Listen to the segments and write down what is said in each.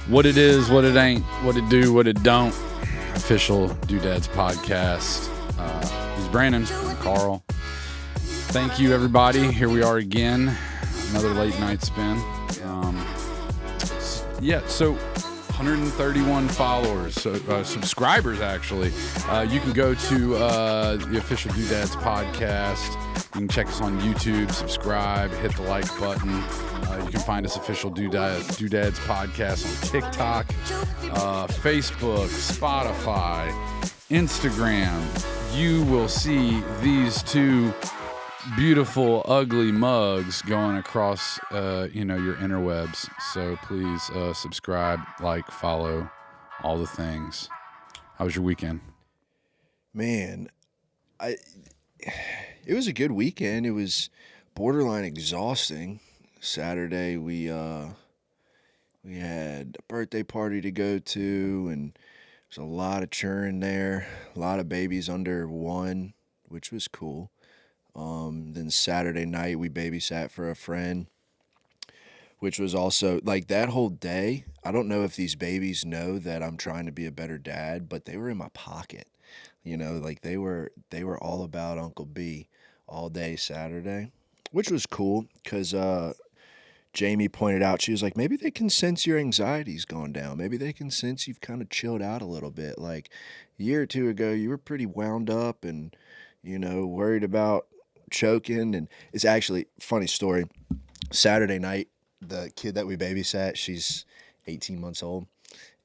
What it is, what it ain't, what it do, what it don't. Official Doodads podcast. He's Brandon. I'm Carl. Thank you, everybody. Here we are again. Another late night spin. So 131 followers, subscribers actually. You can go to the Official Doodads podcast. You can check us on YouTube, subscribe, hit the like button. You can find us Official Doodads podcast on TikTok, Facebook, Spotify, Instagram. You will see these two beautiful, ugly mugs going across, your interwebs. So please subscribe, like, follow, all the things. How was your weekend? Man, it was a good weekend. It was borderline exhausting. Saturday we had a birthday party to go to, and there's a lot of churn there, a lot of babies under 1, which was cool. Then Saturday night we babysat for a friend, which was also like that whole day. I don't know if these babies know that I'm trying to be a better dad, but they were in my pocket. Like they were all about Uncle B all day Saturday, which was cool because Jamie pointed out, she was like, maybe they can sense your anxiety's gone down. Maybe they can sense you've kind of chilled out a little bit. Like a year or two ago, you were pretty wound up and, worried about choking. And it's actually a funny story. Saturday night, the kid that we babysat, she's 18 months old.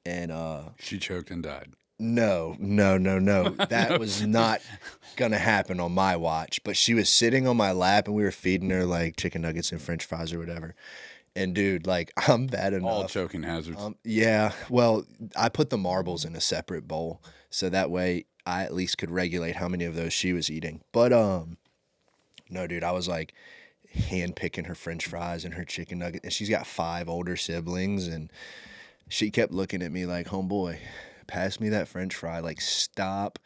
And she choked and died. No. That was not going to happen on my watch. But she was sitting on my lap, and we were feeding her, like, chicken nuggets and french fries or whatever. And, dude, like, I'm bad enough. All choking hazards. Yeah. Well, I put the marbles in a separate bowl, so that way I at least could regulate how many of those she was eating. But, no, dude, I was, like, hand-picking her french fries and her chicken nugget. And she's got 5 older siblings, and she kept looking at me like, homeboy, pass me that french fry, like stop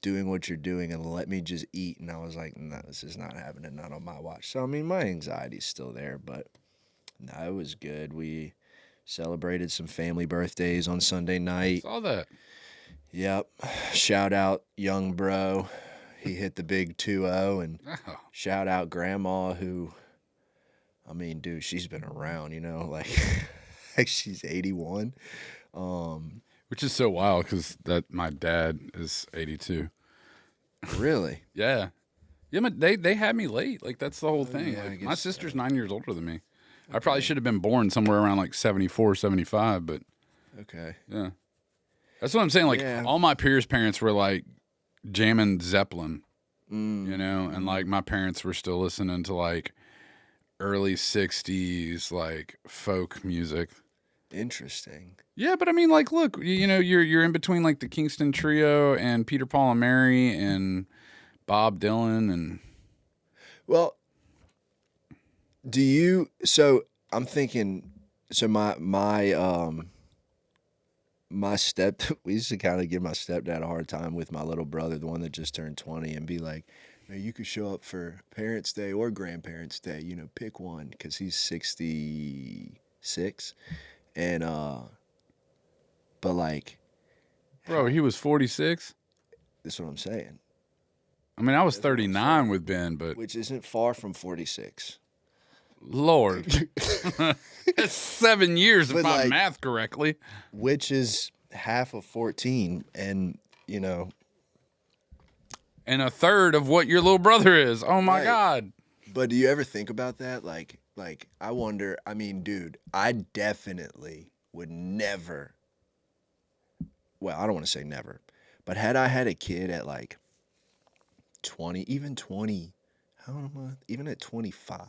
doing what you're doing and let me just eat. And I was like, no, this is not happening, not on my watch. So, I mean, my anxiety's still there, but no, it was good. We celebrated some family birthdays on Sunday night. Saw that. Yep. Shout out young bro. He hit the big 2-0, and shout out grandma who, I mean, dude, she's been around, like she's 81. Which is so wild because my dad is 82. Really? Yeah. Yeah, but they had me late. Like, that's the whole thing. Yeah, like, my sister's 9 years older than me. Okay. I probably should have been born somewhere around like 74, 75, but. Okay. Yeah. That's what I'm saying. Like, all my peers' parents were like jamming Zeppelin, and like my parents were still listening to like early 60s, like folk music. Interesting. Yeah, but I mean, like, look, you're in between like the Kingston Trio and Peter, Paul and Mary and Bob Dylan and. Well, so I'm thinking, so my we used to kind of give my stepdad a hard time with my little brother, the one that just turned 20, and be like, you could show up for Parents' Day or Grandparents' Day, pick one, because he's 66. And, but like. Bro, he was 46? That's what I'm saying. I mean, I was 39 with Ben, but. Which isn't far from 46. Lord. That's 7 years if I math correctly. Which is half of 14, and, And a third of what your little brother is. Oh, my God. But do you ever think about that? Like, I wonder, I mean, dude, I definitely would never, well, I don't want to say never, but had I had a kid at like 20, even 20, I don't know, even at 25,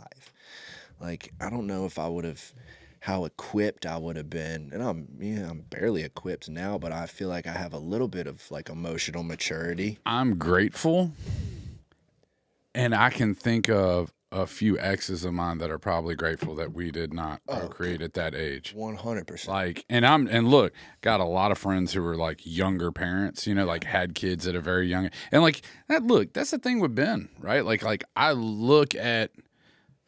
like, I don't know if I would have, how equipped I would have been. And I'm barely equipped now, but I feel like I have a little bit of like emotional maturity. I'm grateful. And I can think of a few exes of mine that are probably grateful that we did not procreate at that age. 100%. Like, and look, got a lot of friends who were like younger parents, you know, like had kids at a very young, and like that. Look, that's the thing with Ben, right? Like I look at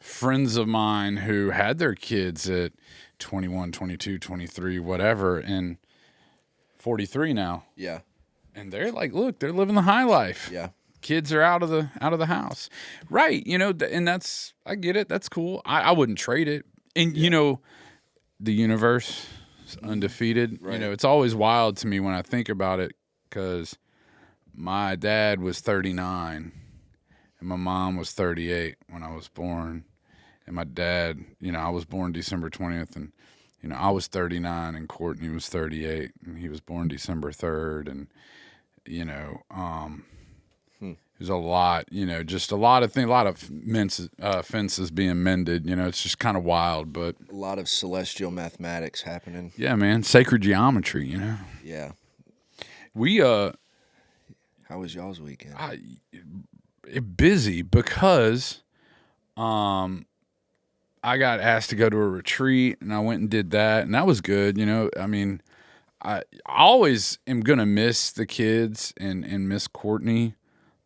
friends of mine who had their kids at 21, 22, 23, whatever, and 43 now. Yeah. And they're like, look, they're living the high life. Yeah. Kids are out of the house, right? You know, and that's, I get it. That's cool. I wouldn't trade it. And you know, the universe is undefeated. Right. You know, it's always wild to me when I think about it, because my dad was 39 and my mom was 38 when I was born. And my dad, you know, I was born December 20th, and you know, I was 39 and Courtney was 38, and he was born December 3rd, and you know, there's a lot, you know, just a lot of things, a lot of fences being mended. You know, it's just kind of wild, but A lot of celestial mathematics happening. yeah, man, sacred geometry. You know, Yeah. we How was y'all's weekend? busy because I got asked to go to a retreat, and I went and did that, and that was good. You know, I mean, I always am gonna miss the kids and miss Courtney,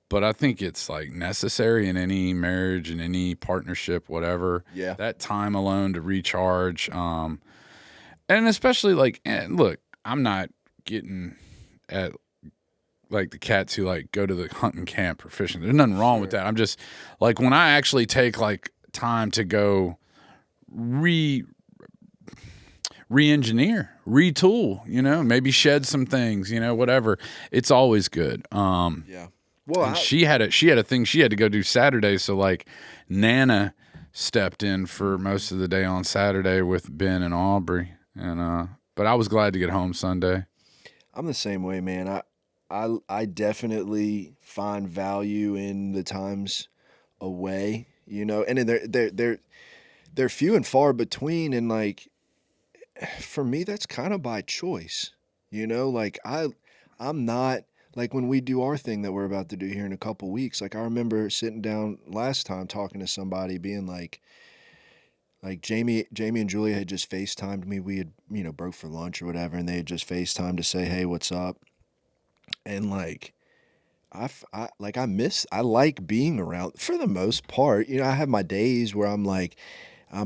but I think it's like necessary in any marriage and any partnership, whatever. Yeah. That time alone to recharge, and especially like, and look, I'm not getting at like the cats who like go to the hunting camp or fishing. There's nothing wrong with that. I'm just like, when I actually take like time to go re-engineer, retool, you know, maybe shed some things, you know, whatever. It's always good. Yeah. Well, And she had a thing she had to go do Saturday, so like Nana stepped in for most of the day on Saturday with Ben and Aubrey, and but I was glad to get home Sunday. I'm the same way, man. I definitely find value in the times away, you know, and they're few and far between, and like for me that's kind of by choice, you know. Like I'm not like, when we do our thing that we're about to do here in a couple weeks. Like, I remember sitting down last time talking to somebody being like Jamie and Julia had just FaceTimed me. We had, you know, broke for lunch or whatever, and they had just FaceTimed to say, hey, what's up? And like, I like being around for the most part. You know, I have my days where I'm like, I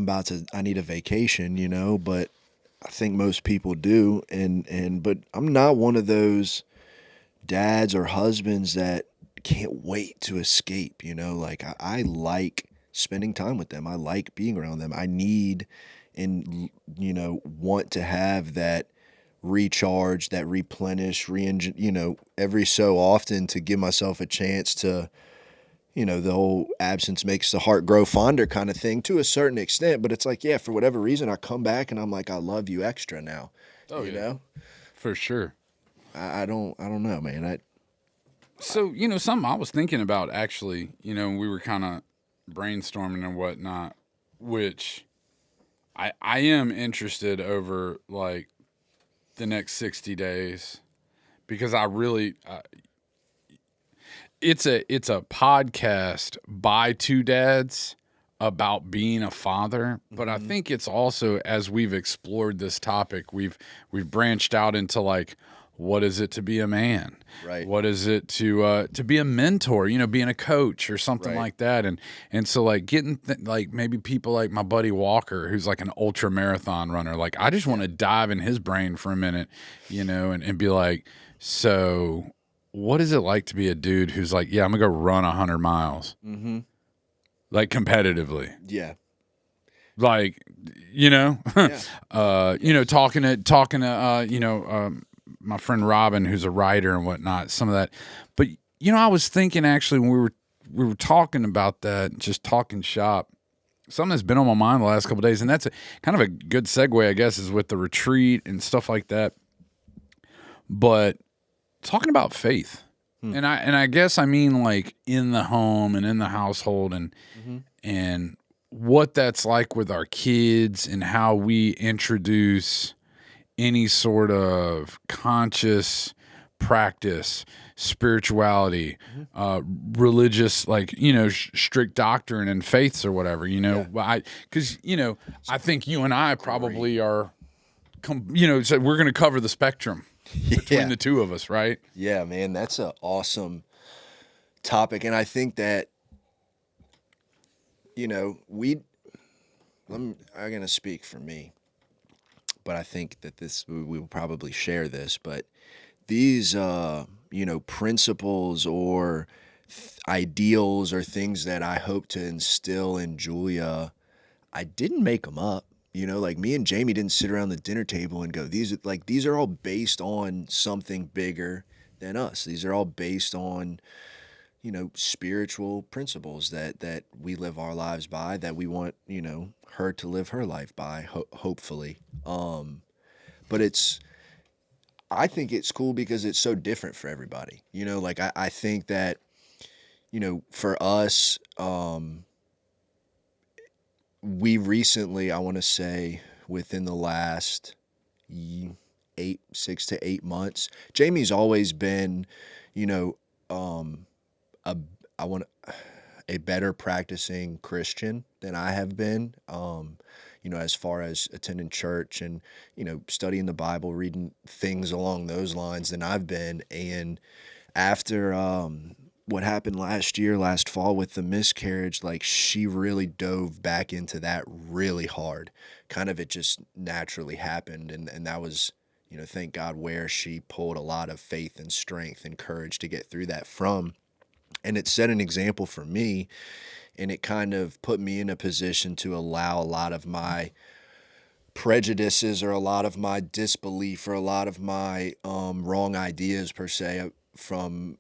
need a vacation, you know, but I think most people do. But I'm not one of those dads or husbands that can't wait to escape, you know. Like, I like spending time with them. I like being around them. I need and, you know, want to have that recharge, that replenish, you know, every so often, to give myself a chance to, you know, the whole absence makes the heart grow fonder kind of thing to a certain extent. But it's like, yeah, for whatever reason, I come back and I'm like, I love you extra now. Oh, you yeah. know? For sure. I don't know, man. So, you know, something I was thinking about, actually, you know, we were kind of brainstorming and whatnot, which I am interested over like the next 60 days, because I really, it's a podcast by two dads about being a father, but I think it's also, as we've explored this topic, we've branched out into like, what is it to be a man? Right. What is it to be a mentor? You know, being a coach or something Right. like that. And so like getting like maybe people like my buddy Walker, who's like an ultra marathon runner. Like, I just want to dive in his brain for a minute, you know, and be like, so what is it like to be a dude who's like, yeah, I'm gonna go run 100 miles, like competitively. Yeah. Like, you know, Yeah. you know, talking to you know, my friend Robin, who's a writer and whatnot, some of that. But, you know, I was thinking, actually, when we were talking about that, just talking shop, something that's been on my mind the last couple of days, and that's kind of a good segue, I guess, is with the retreat and stuff like that. But talking about faith, and I guess I mean like in the home and in the household, and what that's like with our kids, and how we introduce any sort of conscious practice, spirituality, religious, like, you know, strict doctrine and faiths or whatever, you know. Because, you know, I think you and I probably are, you know, so we're going to cover the spectrum between the two of us, right? Yeah, man, that's an awesome topic. And I think that, you know, I'm going to speak for me, but I think that we will probably share this, but these, you know, principles or ideals or things that I hope to instill in Julia, I didn't make them up. You know, like me and Jamie didn't sit around the dinner table and go, these are all based on something bigger than us. These are all based on, you know, spiritual principles that we live our lives by, that we want, you know, her to live her life by, hopefully. But I think it's cool because it's so different for everybody. You know, like I think that, you know, for us, we recently, I want to say within the last 6 to 8 months, Jamie's always been, you know, a better practicing Christian than I have been, you know, as far as attending church and, you know, studying the Bible, reading things along those lines than I've been. And after what happened last fall with the miscarriage, like she really dove back into that really hard. Kind of it just naturally happened. And that was, you know, thank God, where she pulled a lot of faith and strength and courage to get through that from. And it set an example for me, and it kind of put me in a position to allow a lot of my prejudices or a lot of my disbelief or a lot of my wrong ideas, per se, from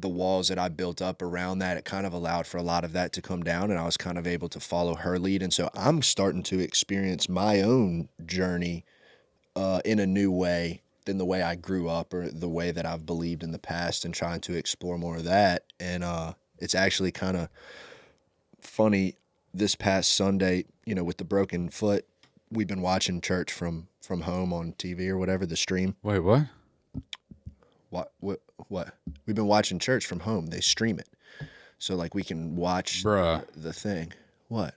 the walls that I built up around that. It kind of allowed for a lot of that to come down, and I was kind of able to follow her lead. And so I'm starting to experience my own journey in a new way than the way I grew up or the way that I've believed in the past, and trying to explore more of that. And it's actually kind of funny. This past Sunday, you know, with the broken foot, we've been watching church from home on TV or whatever, the stream. Wait, what? What? We've been watching church from home. They stream it. So, like, we can watch the thing. What?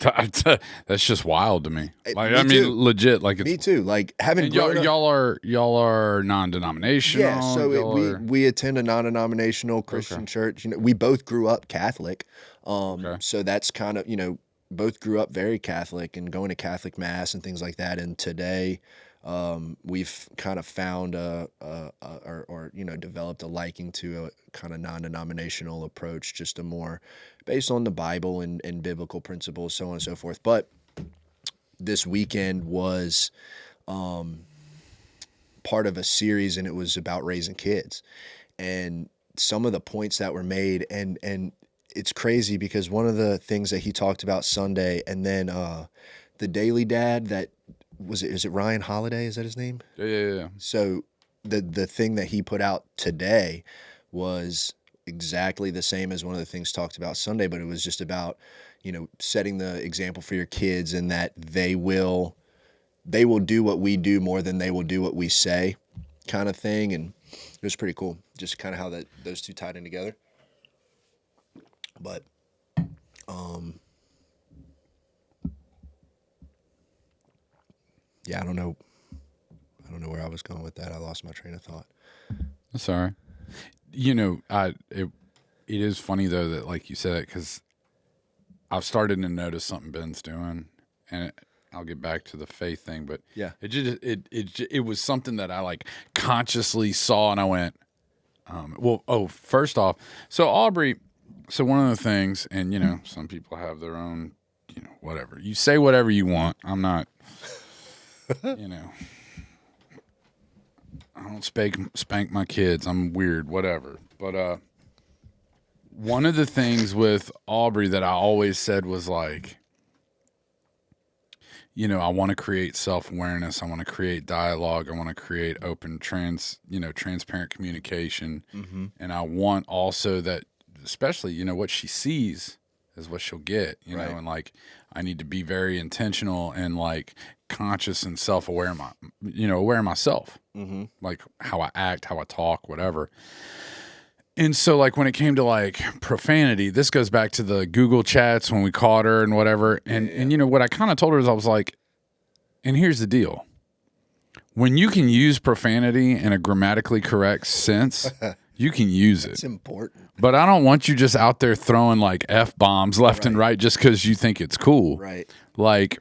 That's just wild to me. Like, me I mean, too. legit. Like, it's, me too. Like, having y'all are non-denominational. Yeah, so we attend a non-denominational Christian church. You know, we both grew up Catholic. So that's kind of, you know, both grew up very Catholic and going to Catholic mass and things like that. And today, we've kind of found or you know, developed a liking to a kind of non-denominational approach, just a more based on the Bible and biblical principles, so on and so forth. But this weekend was part of a series, and it was about raising kids, and some of the points that were made, and it's crazy because one of the things that he talked about Sunday, and then the Daily Dad, that is it Ryan Holiday? Is that his name? Yeah. So the thing that he put out today was exactly the same as one of the things talked about Sunday, but it was just about, you know, setting the example for your kids, and that they will do what we do more than they will do what we say, kind of thing. And it was pretty cool, just kind of how those two tied in together. But yeah, I don't know where I was going with that. I lost my train of thought. That's all right. You know, it is funny though that, like you said, because I've started to notice something Ben's doing, and I'll get back to the faith thing, but yeah, it was something that I like consciously saw, and I went, first off, so Aubrey, so one of the things, and you know, some people have their own, you know, whatever. You say whatever you want. I'm not, you know. I don't spank my kids. I'm weird, whatever. But one of the things with Aubrey that I always said was like, you know, I want to create self-awareness. I want to create dialogue. I want to create open, transparent communication. Mm-hmm. And I want also that, especially, you know, what she sees is what she'll get, you know, and like, I need to be very intentional and like conscious and self-aware aware of myself, like how I act, how I talk, whatever. And so, like, when it came to, like, profanity, this goes back to the Google chats when we caught her and whatever. And you know, what I kind of told her is I was like, and here's the deal. When you can use profanity in a grammatically correct sense, you can use it. It's important. But I don't want you just out there throwing, like, F-bombs left and right just because you think it's cool. Right. Like,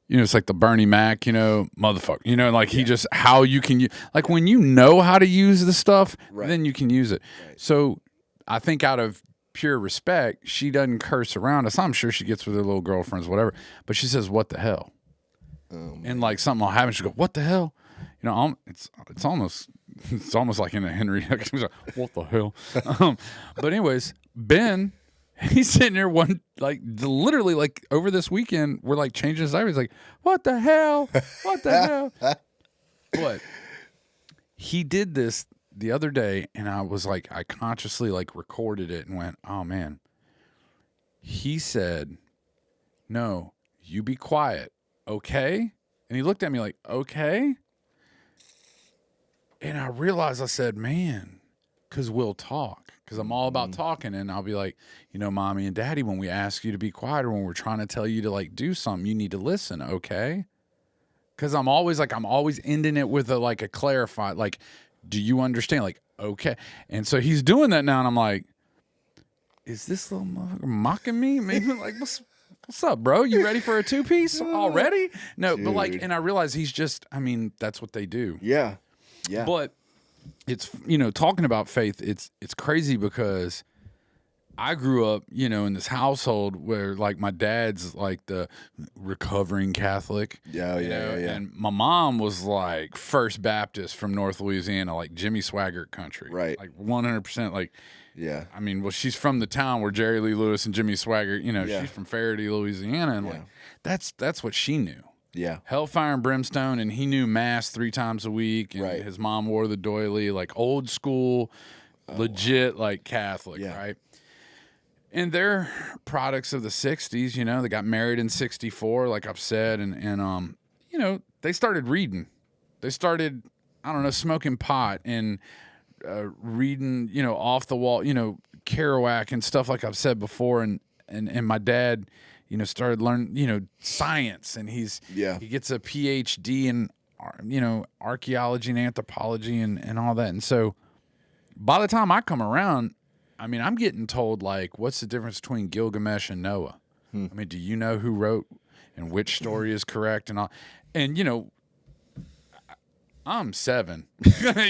you know, it's like the Bernie Mac, you know, motherfucker. You know, like he just, how you can use, like when you know how to use the stuff, then you can use it. Right. So I think out of pure respect, she doesn't curse around us. I'm sure she gets with her little girlfriends, whatever. But she says, "What the hell?" And like something will happen. She go, "What the hell?" You know, it's almost like in a Henry. What the hell? But anyways, Ben. He's sitting there literally like over this weekend, we're like changing his diary. He's like, "What the hell? What the hell?" But he did this the other day, and I was like, I consciously like recorded it and went, "Oh man." He said, "No, you be quiet, okay?" And he looked at me like, "Okay." And I realized, I said, "Man," because we'll talk. Because I'm all about talking, and I'll be like, you know, Mommy and Daddy, when we ask you to be quiet or when we're trying to tell you to like do something, you need to listen, okay? Because I'm always ending it with a clarify, like, do you understand? Like, okay. And so he's doing that now, and I'm like, is this little motherfucker mocking me? Maybe like, what's up, bro? You ready for a 2-piece already? No, dude. But like, and I realize he's just, I mean, that's what they do. Yeah. Yeah. But it's, you know, talking about faith, it's crazy because I grew up, you know, in this household where like my dad's like the recovering Catholic. Yeah. And my mom was like First Baptist from North Louisiana, like Jimmy Swaggart country. Right. Like 100%. Like, yeah. I mean, well, she's from the town where Jerry Lee Lewis and Jimmy Swaggart, you know, she's from Faraday, Louisiana. And like, that's what she knew. Yeah. Hellfire and brimstone, and he knew mass 3 times a week, and his mom wore the doily, like old school, legit, like Catholic, right? And they're products of the 60s, you know. They got married in 64, like I've said, and you know, they started reading. They started, I don't know, smoking pot and reading, you know, off the wall, you know, Kerouac and stuff like I've said before, and my dad, you know, started learning, you know, science, and he gets a PhD in, you know, archaeology and anthropology and all that. And so by the time I come around, I mean, I'm getting told, like, what's the difference between Gilgamesh and Noah? I mean, do you know who wrote and which story is correct and all? And, you know, I'm 7,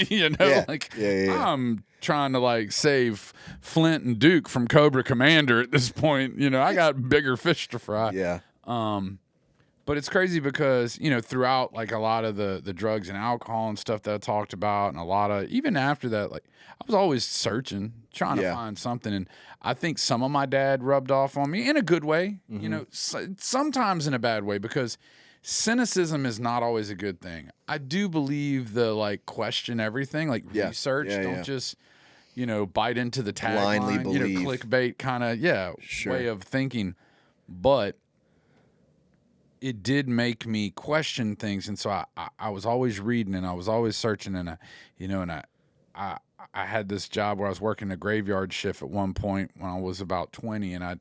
you know, I'm trying to like save Flint and Duke from Cobra Commander at this point. You know, I got bigger fish to fry. Yeah. But it's crazy because, you know, throughout like a lot of the drugs and alcohol and stuff that I talked about, and a lot of, even after that, like I was always searching, trying to find something. And I think some of my dad rubbed off on me in a good way, you know, sometimes in a bad way, because cynicism is not always a good thing. I do believe the like question everything, like research, don't just, you know, bite into the tagline, you know, clickbait kind of, way of thinking. But it did make me question things, and so I was always reading, and I was always searching, and I had this job where I was working a graveyard shift at one point when I was about 20, and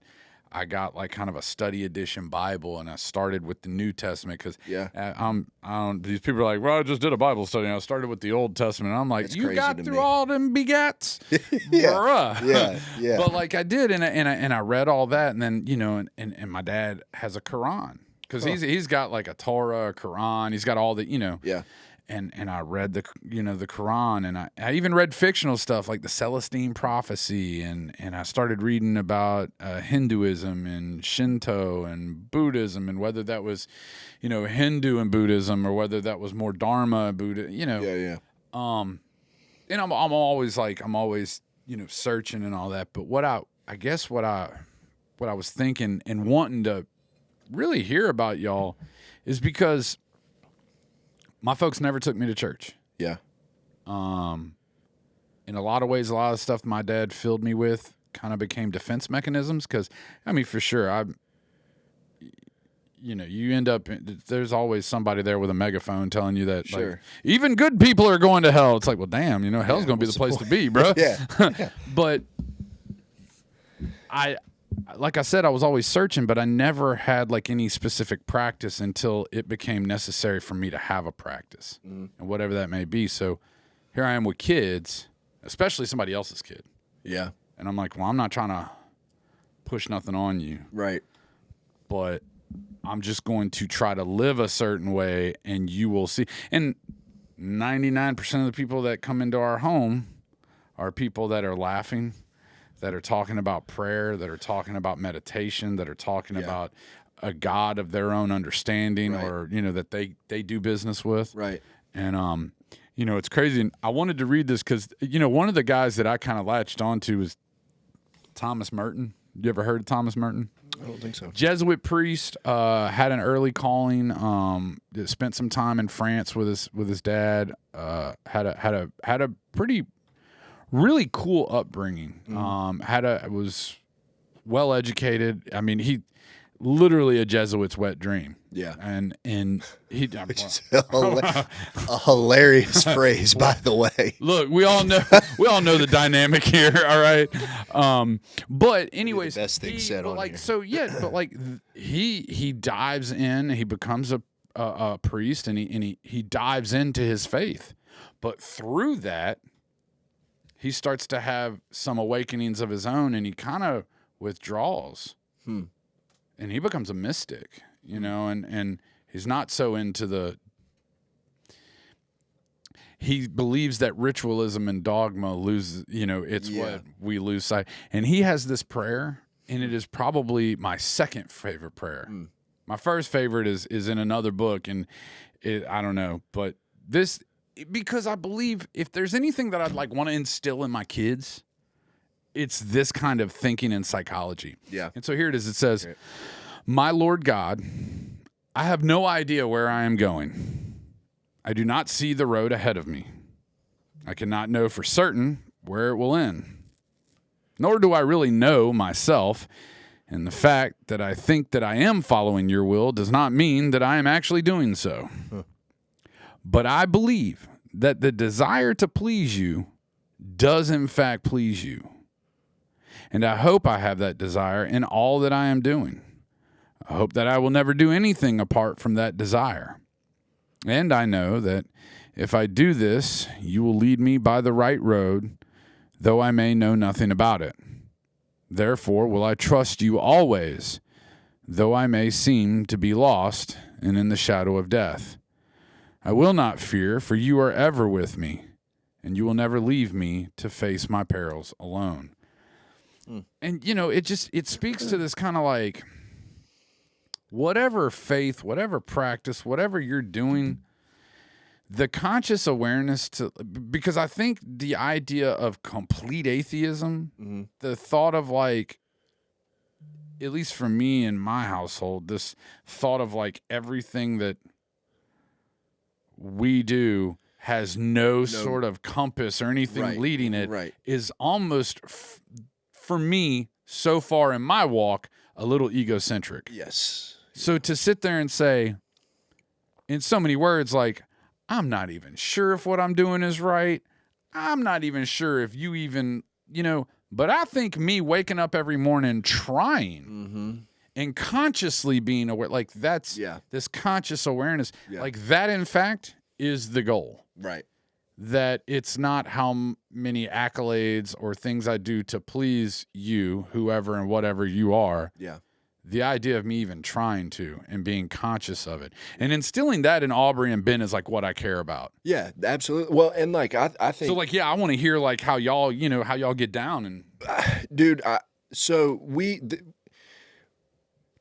I got like kind of a study edition Bible, and I started with the New Testament because these people are like, well, I just did a Bible study, and I started with the Old Testament. And I'm like, that's you got through all them begats, bruh. Yeah. But like I did, and I read all that, and then, you know, and my dad has a Quran because he's got like a Torah, a Quran, he's got all the, you know, And I read the Quran, and I even read fictional stuff like the Celestine Prophecy, and I started reading about Hinduism and Shinto and Buddhism, and whether that was, you know, Hindu and Buddhism, or whether that was more Dharma Buddha, you know. And I'm always you know, searching and all that. But what I was thinking and wanting to really hear about y'all is because my folks never took me to church. Yeah. In a lot of ways, a lot of stuff my dad filled me with kind of became defense mechanisms because, I mean, for sure, you end up, there's always somebody there with a megaphone telling you that, Sure. like, even good people are going to hell. It's like, well, damn, hell's going to be the place to be, bro. Yeah. But like I said, I was always searching, but I never had like any specific practice until it became necessary for me to have a practice, and whatever that may be. So here I am with kids, especially somebody else's kid. Yeah. And I'm like, well, I'm not trying to push nothing on you. Right. But I'm just going to try to live a certain way, and you will see. And 99% of the people that come into our home are people that are laughing, that are talking about prayer, that are talking about meditation, that are talking about a God of their own understanding, or, that they do business with. Right. And, it's crazy. And I wanted to read this because, one of the guys that I kind of latched onto was Thomas Merton. You ever heard of Thomas Merton? I don't think so. Jesuit priest, had an early calling. Spent some time in France with his dad. Had a pretty really cool upbringing. Was well educated. I mean, he literally a Jesuit's wet dream. Yeah. And he Which is a hilarious phrase, by the way. Look, we all know the dynamic here, all right? But anyways, the best thing said on here. So yeah, but like he dives in, he becomes a priest, and he dives into his faith. But through that, he starts to have some awakenings of his own, and he kind of withdraws. And he becomes a mystic, and he's not so into he believes that ritualism and dogma loses, it's what we lose sight. And he has this prayer, and it is probably my second favorite prayer. My first favorite is in another book, and I don't know, but this, because I believe if there's anything that I'd like want to instill in my kids, it's this kind of thinking and psychology. Yeah. And so here it is. It says, "My Lord God, I have no idea where I am going. I do not see the road ahead of me. I cannot know for certain where it will end. Nor do I really know myself, and the fact that I think that I am following your will does not mean that I am actually doing so. But I believe that the desire to please you does in fact please you. And I hope I have that desire in all that I am doing. I hope that I will never do anything apart from that desire. And I know that if I do this, you will lead me by the right road, though I may know nothing about it. Therefore will I trust you always, though I may seem to be lost and in the shadow of death. I will not fear, for you are ever with me, and you will never leave me to face my perils alone." And, it speaks to this kind of like, whatever faith, whatever practice, whatever you're doing, the conscious awareness because I think the idea of complete atheism, the thought of like, at least for me in my household, this thought of like everything that we do has no sort of compass or anything leading it is almost, for me, so far in my walk, a little egocentric. Yes. So to sit there and say, in so many words, like, I'm not even sure if what I'm doing is right. I'm not even sure if you even, but I think me waking up every morning trying and consciously being aware, like that's this conscious awareness, like that, in fact, is the goal. Right. That it's not how many accolades or things I do to please you, whoever and whatever you are. Yeah. The idea of me even trying to and being conscious of it and instilling that in Aubrey and Ben is like what I care about. Yeah, absolutely. Well, and like I think so. Like, yeah, I want to hear like how y'all, how y'all get down and. Dude,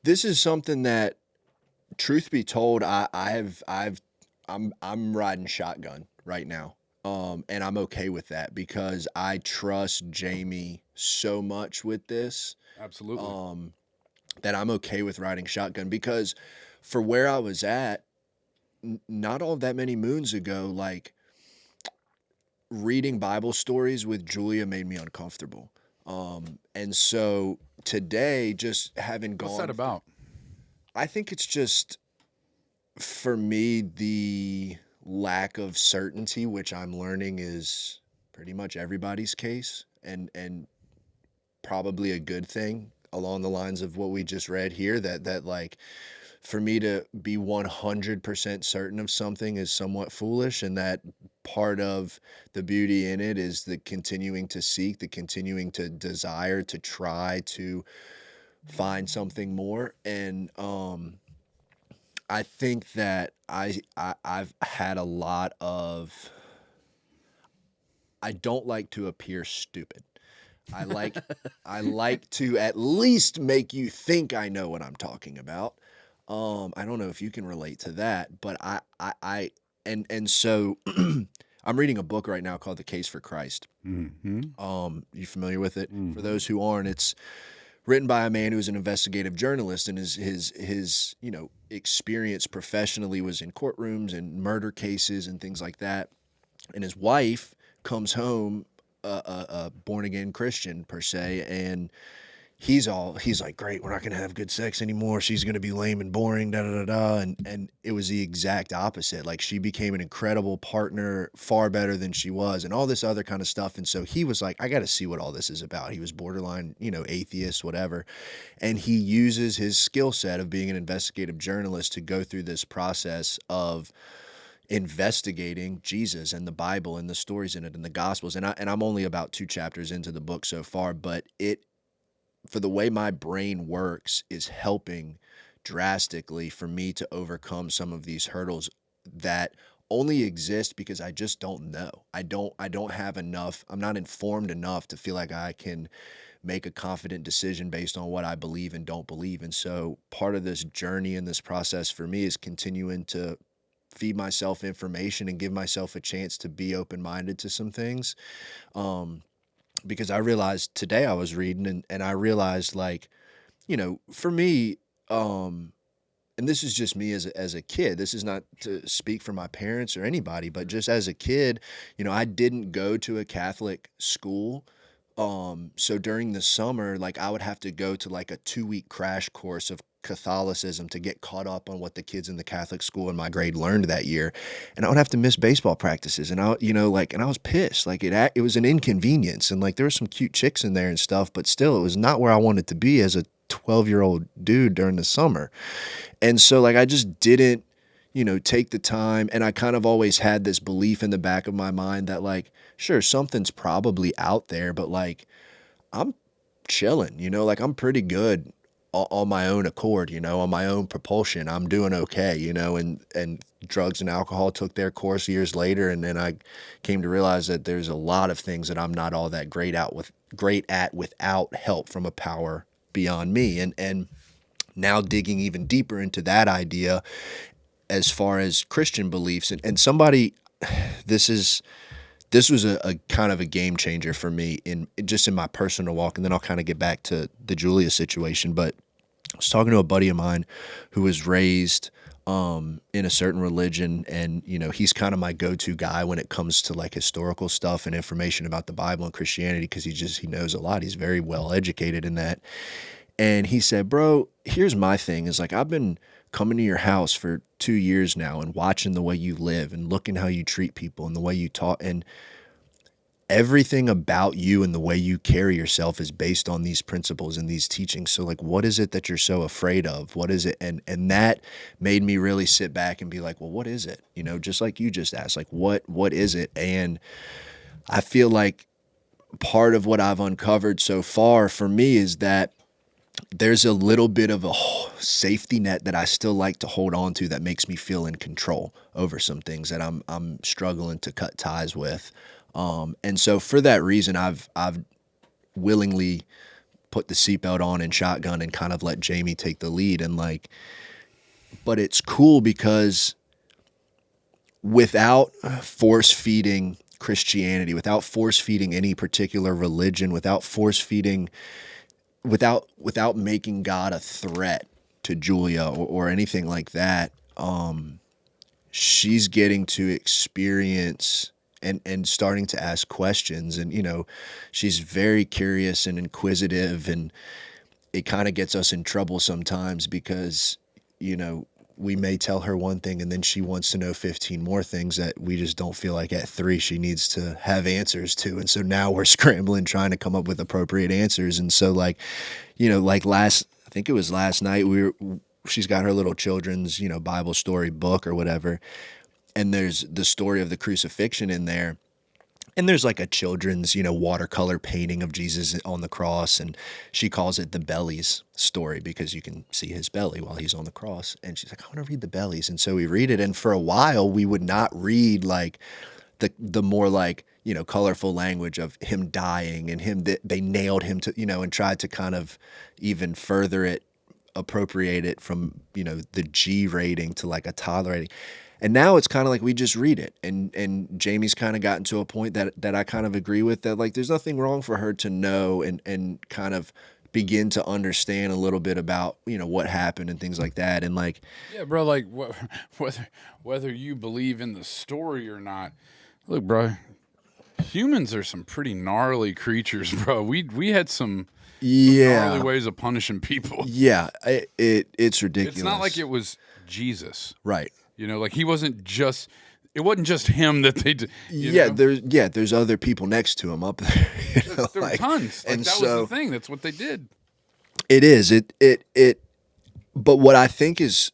this is something that, truth be told, I'm riding shotgun right now. And I'm okay with that because I trust Jamie so much with this. Absolutely. That I'm okay with riding shotgun because for where I was at, not all that many moons ago, like reading Bible stories with Julia made me uncomfortable. And so today, just having gone. What's that about? I think it's just, for me, the lack of certainty, which I'm learning is pretty much everybody's case, and probably a good thing along the lines of what we just read here, that like, for me to be 100% certain of something is somewhat foolish, and that part of the beauty in it is the continuing to seek, the continuing to desire, to try to find something more. And I think that I've had a lot of, I don't like to appear stupid. I like I like to at least make you think I know what I'm talking about. I don't know if you can relate to that, but I and so I'm reading a book right now called The Case for Christ. You familiar with it? For those who aren't, it's written by a man who's an investigative journalist, and his experience professionally was in courtrooms and murder cases and things like that. And his wife comes home a born again Christian per se, and he's like, great, we're not gonna have good sex anymore. She's gonna be lame and boring, da da da da. And it was the exact opposite. Like, she became an incredible partner, far better than she was, and all this other kind of stuff. And so he was like, I got to see what all this is about. He was borderline, atheist, whatever. And he uses his skill set of being an investigative journalist to go through this process of investigating Jesus and the Bible and the stories in it and the Gospels. And I'm only about 2 chapters into the book so far, but for the way my brain works, is helping drastically for me to overcome some of these hurdles that only exist because I just don't know. I don't have enough. I'm not informed enough to feel like I can make a confident decision based on what I believe and don't believe. And so part of this journey and this process for me is continuing to feed myself information and give myself a chance to be open-minded to some things. Because I realized today, I was reading and I realized, like, for me, and this is just me as a kid, this is not to speak for my parents or anybody, but just as a kid, I didn't go to a Catholic school. So during the summer, like, I would have to go to like a 2-week crash course of Catholicism to get caught up on what the kids in the Catholic school in my grade learned that year. And I would have to miss baseball practices. And and I was pissed. Like, it was an inconvenience. And like, there were some cute chicks in there and stuff, but still, it was not where I wanted to be as a 12-year-old dude during the summer. And so, like, I just didn't, take the time. And I kind of always had this belief in the back of my mind that, like, sure, something's probably out there, but like, I'm chilling, like, I'm pretty good on my own accord, on my own propulsion. I'm doing okay, and drugs and alcohol took their course years later. And then I came to realize that there's a lot of things that I'm not all that great at without help from a power beyond me. And now digging even deeper into that idea as far as Christian beliefs, and somebody, this was a kind of a game changer for me in my personal walk. And then I'll kind of get back to the Julia situation. But I was talking to a buddy of mine who was raised in a certain religion, and he's kind of my go-to guy when it comes to like historical stuff and information about the Bible and Christianity, because he knows a lot. He's very well educated in that. And he said, bro, here's my thing, is like, I've been coming to your house for 2 years now and watching the way you live and looking how you treat people and the way you talk, and everything about you and the way you carry yourself is based on these principles and these teachings. So like, what is it that you're so afraid of? What is it? And that made me really sit back and be like, well, what is it? Just like you just asked, like, what is it? And I feel like part of what I've uncovered so far for me is that there's a little bit of a safety net that I still like to hold on to that makes me feel in control over some things that I'm struggling to cut ties with. And so for that reason, I've willingly put the seatbelt on and shotgun and kind of let Jamie take the lead. And like, but it's cool because without force feeding Christianity, without force feeding any particular religion, without making God a threat to Julia or anything like that, she's getting to experience and starting to ask questions. And, she's very curious and inquisitive, and it kind of gets us in trouble sometimes because we may tell her one thing and then she wants to know 15 more things that we just don't feel like at 3 she needs to have answers to. And so now we're scrambling trying to come up with appropriate answers. And so like, like I think it was last night, she's got her little children's, Bible story book or whatever. And there's the story of the crucifixion in there. And there's like a children's, watercolor painting of Jesus on the cross. And she calls it the bellies story because you can see his belly while he's on the cross. And she's like, I want to read the bellies. And so we read it. And for a while, we would not read like the more like, colorful language of him dying and him that they nailed him to, and tried to kind of even further it, appropriate it from, the G rating to like a toddler rating. And now it's kind of like we just read it. And Jamie's kind of gotten to a point that I kind of agree with, that like there's nothing wrong for her to know and kind of begin to understand a little bit about, what happened and things like that. And like, yeah, bro, like whether you believe in the story or not, look, bro, humans are some pretty gnarly creatures, bro. We had some gnarly ways of punishing people. Yeah, it's ridiculous. It's not like it was Jesus. Right. Like he wasn't just, it wasn't just him that they did. There's other people next to him up there. There were tons. Like, and that was the thing. That's what they did. It is. But what I think is,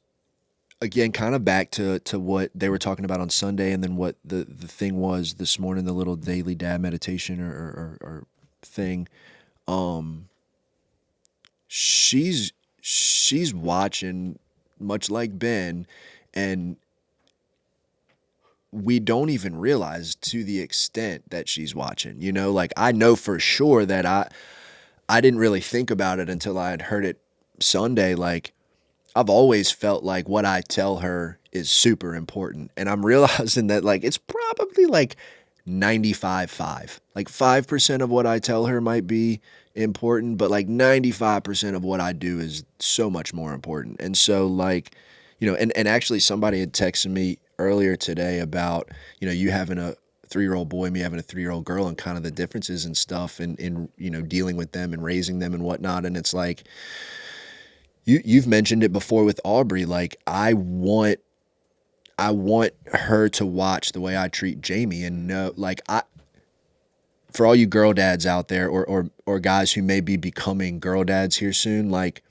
again, kind of back to what they were talking about on Sunday, and then what the thing was this morning, the little daily dad meditation or thing. She's watching, much like Ben. And we don't even realize to the extent that she's watching, like I know for sure that I didn't really think about it until I had heard it Sunday. Like I've always felt like what I tell her is super important. And I'm realizing that like, it's probably like 95.5, like 5% of what I tell her might be important, but like 95% of what I do is so much more important. And so like, and actually somebody had texted me earlier today about, you having a 3-year-old boy, me having a 3-year-old girl, and kind of the differences and stuff in dealing with them and raising them and whatnot. And it's like, you've mentioned it before with Aubrey. Like I want her to watch the way I treat Jamie and know, like for all you girl dads out there or guys who may be becoming girl dads here soon, like,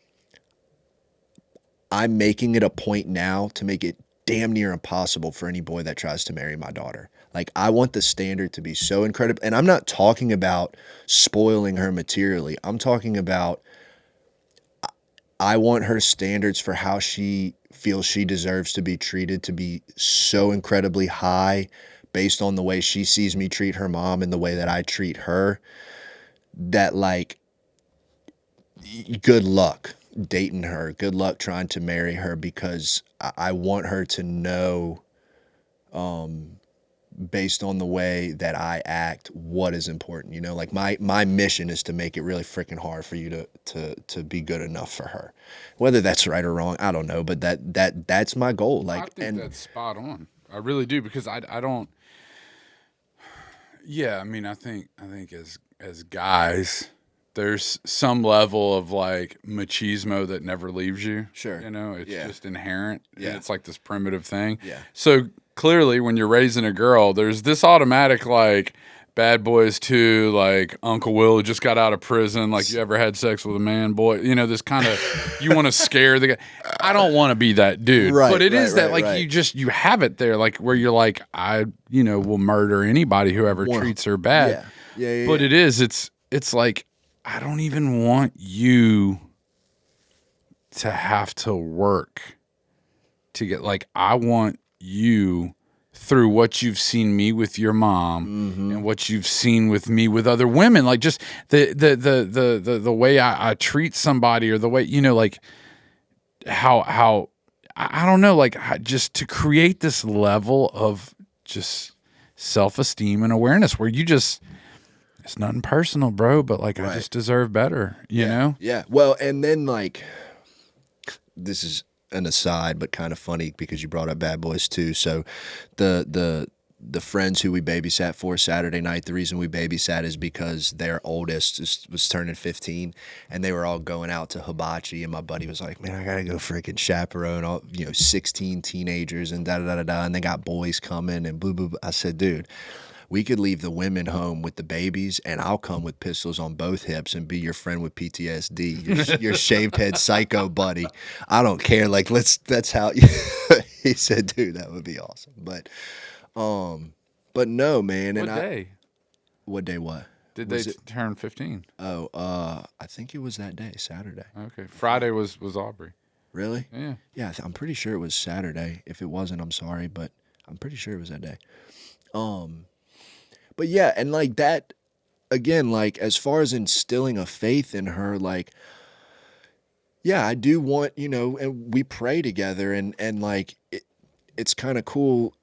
I'm making it a point now to make it damn near impossible for any boy that tries to marry my daughter. Like I want the standard to be so incredible. And I'm not talking about spoiling her materially. I'm talking about, I want her standards for how she feels she deserves to be treated to be so incredibly high based on the way she sees me treat her mom and the way that I treat her, that like, good luck dating her, good luck trying to marry her, because I want her to know, based on the way that I act, what is important. Like my mission is to make it really freaking hard for you to be good enough for her. Whether that's right or wrong, I don't know, but that's my goal. Like, I think that's spot on. I really do, because I don't. Yeah, I mean, I think as guys, there's some level of like machismo that never leaves you. Sure. It's just inherent. Yeah. It's like this primitive thing. Yeah. So clearly when you're raising a girl, there's this automatic like Bad Boys 2, like Uncle Will who just got out of prison, like you ever had sex with a man, boy? This kind of, you want to scare the guy. I don't want to be that dude. Right, but it is that like right. you have it there, like where you're like, I, will murder anybody who ever treats her bad. Yeah. But it's like, I don't even want you to have to work to get, like, I want you, through what you've seen me with your mom and what you've seen with me with other women, like just the way I treat somebody, or the way, like how I don't know, like just to create this level of just self-esteem and awareness where you just, it's nothing personal, bro, but like, right. I just deserve better, you know? Yeah. Well, and then like, this is an aside, but kind of funny because you brought up Bad Boys 2. So the the friends who we babysat for Saturday night, the reason we babysat is because their oldest was turning 15, and they were all going out to hibachi, and my buddy was like, man, I gotta go freaking chaperone all 16 teenagers and da-da-da-da-da, and they got boys coming and boo boo. I said, dude, we could leave the women home with the babies, and I'll come with pistols on both hips and be your friend with PTSD, your shaved head psycho buddy. I don't care. Like, that's how he said, dude, that would be awesome. But no, man. What day? What day what? Did they turn 15? Oh, I think it was that day, Saturday. Okay. Friday was Aubrey. Really? Yeah. Yeah, I'm pretty sure it was Saturday. If it wasn't, I'm sorry, but I'm pretty sure it was that day. But yeah, and like that, again, like as far as instilling a faith in her, like, yeah, I do want, and we pray together, and like it's kind of cool.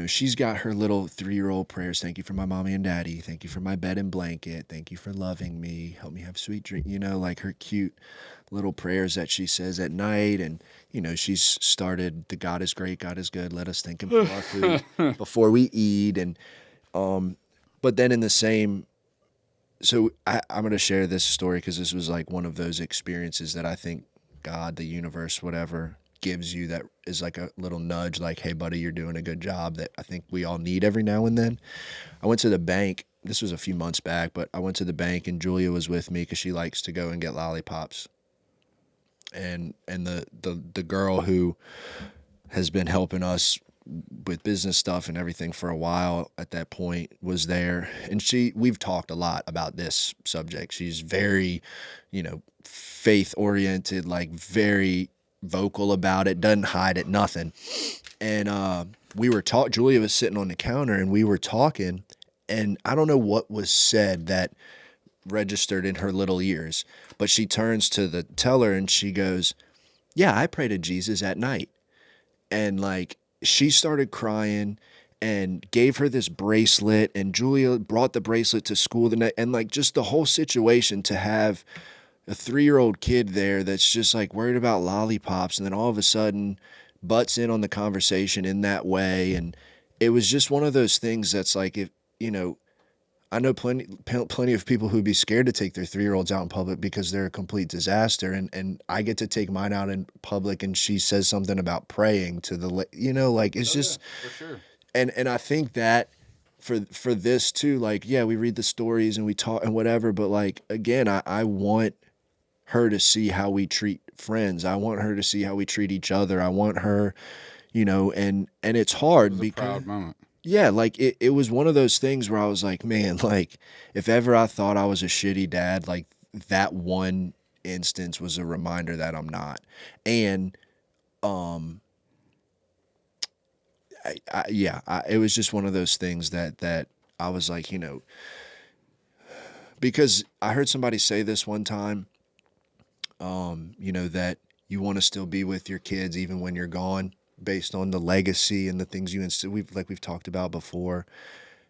She's got her little 3-year-old prayers. Thank you for my mommy and daddy. Thank you for my bed and blanket. Thank you for loving me. Help me have sweet dreams. Like her cute little prayers that she says at night. And, she's started the God is great, God is good. Let us thank him for our food before we eat. And, but then in the same, so I'm going to share this story because this was like one of those experiences that I think God, the universe, whatever, gives you that is like a little nudge, like, hey, buddy, you're doing a good job, that I think we all need every now and then. I went to the bank. This was a few months back, but I went to the bank and Julia was with me because she likes to go and get lollipops. And the girl who has been helping us with business stuff and everything for a while at that point was there. And we've talked a lot about this subject. She's very, faith oriented, like very vocal about it, doesn't hide it, nothing. And we were Julia was sitting on the counter and we were talking, and I don't know what was said that registered in her little ears, but she turns to the teller and she goes, yeah, I pray to Jesus at night. And like she started crying and gave her this bracelet, and Julia brought the bracelet to school the night, and like just the whole situation to have a 3-year-old kid there that's just like worried about lollipops, and then all of a sudden butts in on the conversation in that way. And it was just one of those things that's like, if I know plenty of people who'd be scared to take their 3-year-olds out in public because they're a complete disaster, and I get to take mine out in public and she says something about praying to the like it's just for sure. And I think that for this too, like, yeah, we read the stories and we talk and whatever, but like, again, I want her to see how we treat friends. I want her to see how we treat each other. I want her, and it's hard. It was because a proud moment. Yeah, like it was one of those things where I was like, man, like if ever I thought I was a shitty dad, like that one instance was a reminder that I'm not. And it was just one of those things that I was like, because I heard somebody say this one time, that you want to still be with your kids even when you're gone, based on the legacy and the things you instill. We've talked about before.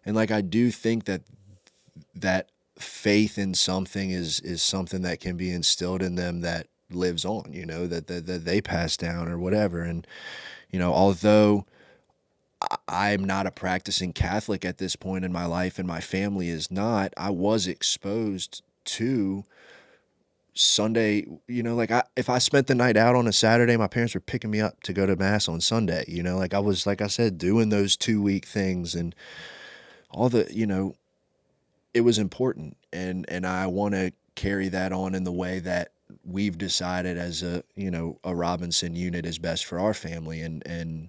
And like, I do think that faith in something is something that can be instilled in them that lives on, that they pass down or whatever. And, although I'm not a practicing Catholic at this point in my life and my family is not, I was exposed to Sunday, if I spent the night out on a Saturday, my parents were picking me up to go to mass on Sunday, like I was, like I said, doing those 2-week things and all the, it was important. And I want to carry that on in the way that we've decided as a Robinson unit is best for our family. And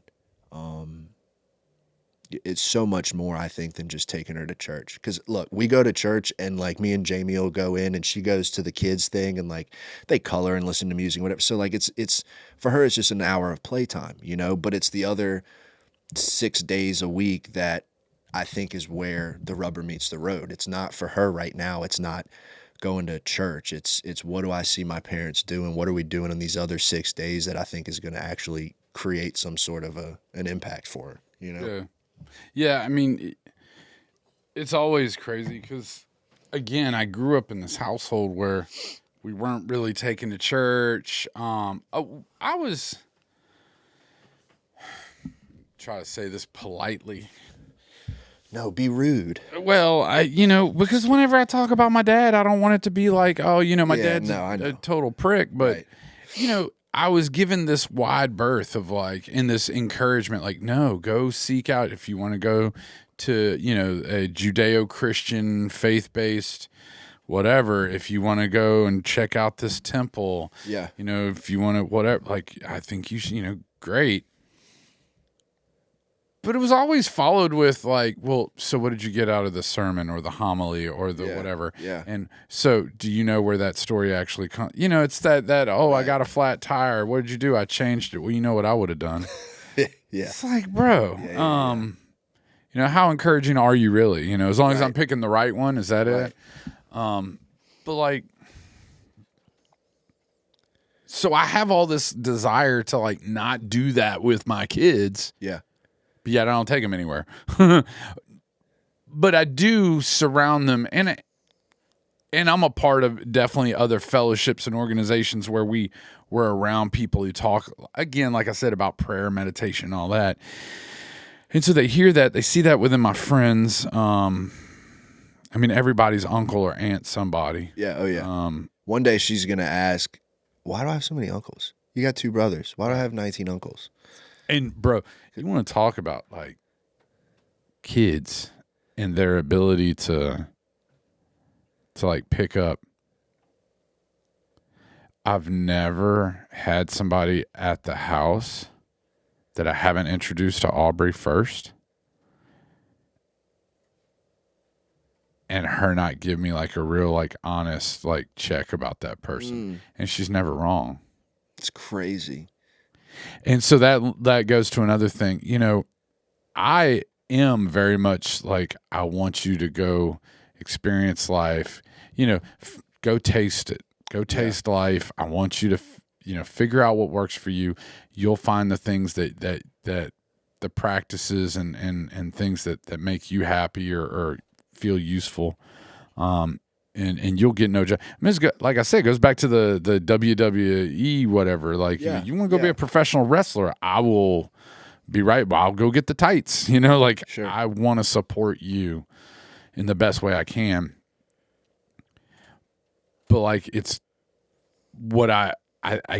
it's so much more, I think, than just taking her to church. Because look, we go to church and like me and Jamie will go in and she goes to the kids thing and like they color and listen to music, whatever. So like it's for her, it's just an hour of playtime, but it's the other 6 days a week that I think is where the rubber meets the road. It's not for her right now. It's not going to church. It's what do I see my parents doing? What are we doing on these other 6 days that I think is going to actually create some sort of an impact for her, Yeah. Yeah, I mean, it's always crazy because, again, I grew up in this household where we weren't really taken to church. I was try to say this politely. No, be rude. Well, because whenever I talk about my dad, I don't want it to be like, oh, my dad's a total prick. But, I was given this wide berth of and this encouragement, no, go seek out if you want to go to, a Judeo-Christian faith-based whatever. If you want to go and check out this temple, if you want to, whatever, I think you should, great. But it was always followed with well, so what did you get out of the sermon or the homily or the whatever? Yeah. And so do you know where that story actually comes? It's that, right. I got a flat tire. What did you do? I changed it. Well, you know what I would have done. Yeah. It's bro, how encouraging are you really? As long as I'm picking the right one, is that it? But so I have all this desire to not do that with my kids. Yeah. But yet I don't take them anywhere. But I do surround them, and I'm a part of definitely other fellowships and organizations where we're around people who talk, again, like I said, about prayer, meditation, and all that. And so they hear that, they see that within my friends. Everybody's uncle or aunt somebody. Yeah, oh yeah. One day she's going to ask, why do I have so many uncles? You got 2 brothers. Why do I have 19 uncles? And bro, you want to talk about kids and their ability to pick up. I've never had somebody at the house that I haven't introduced to Aubrey first, and her not give me a real honest check about that person. And she's never wrong. It's crazy. And so that goes to another thing. I am very much I want you to go experience life. Go taste it. Go taste life. I want you to figure out what works for you. You'll find the things that the practices and things that make you happy or feel useful. And you'll get no job. Like I said, it goes back to the WWE, whatever. You want to go be a professional wrestler, I will be right. I'll go get the tights. Sure. I want to support you in the best way I can. But it's what I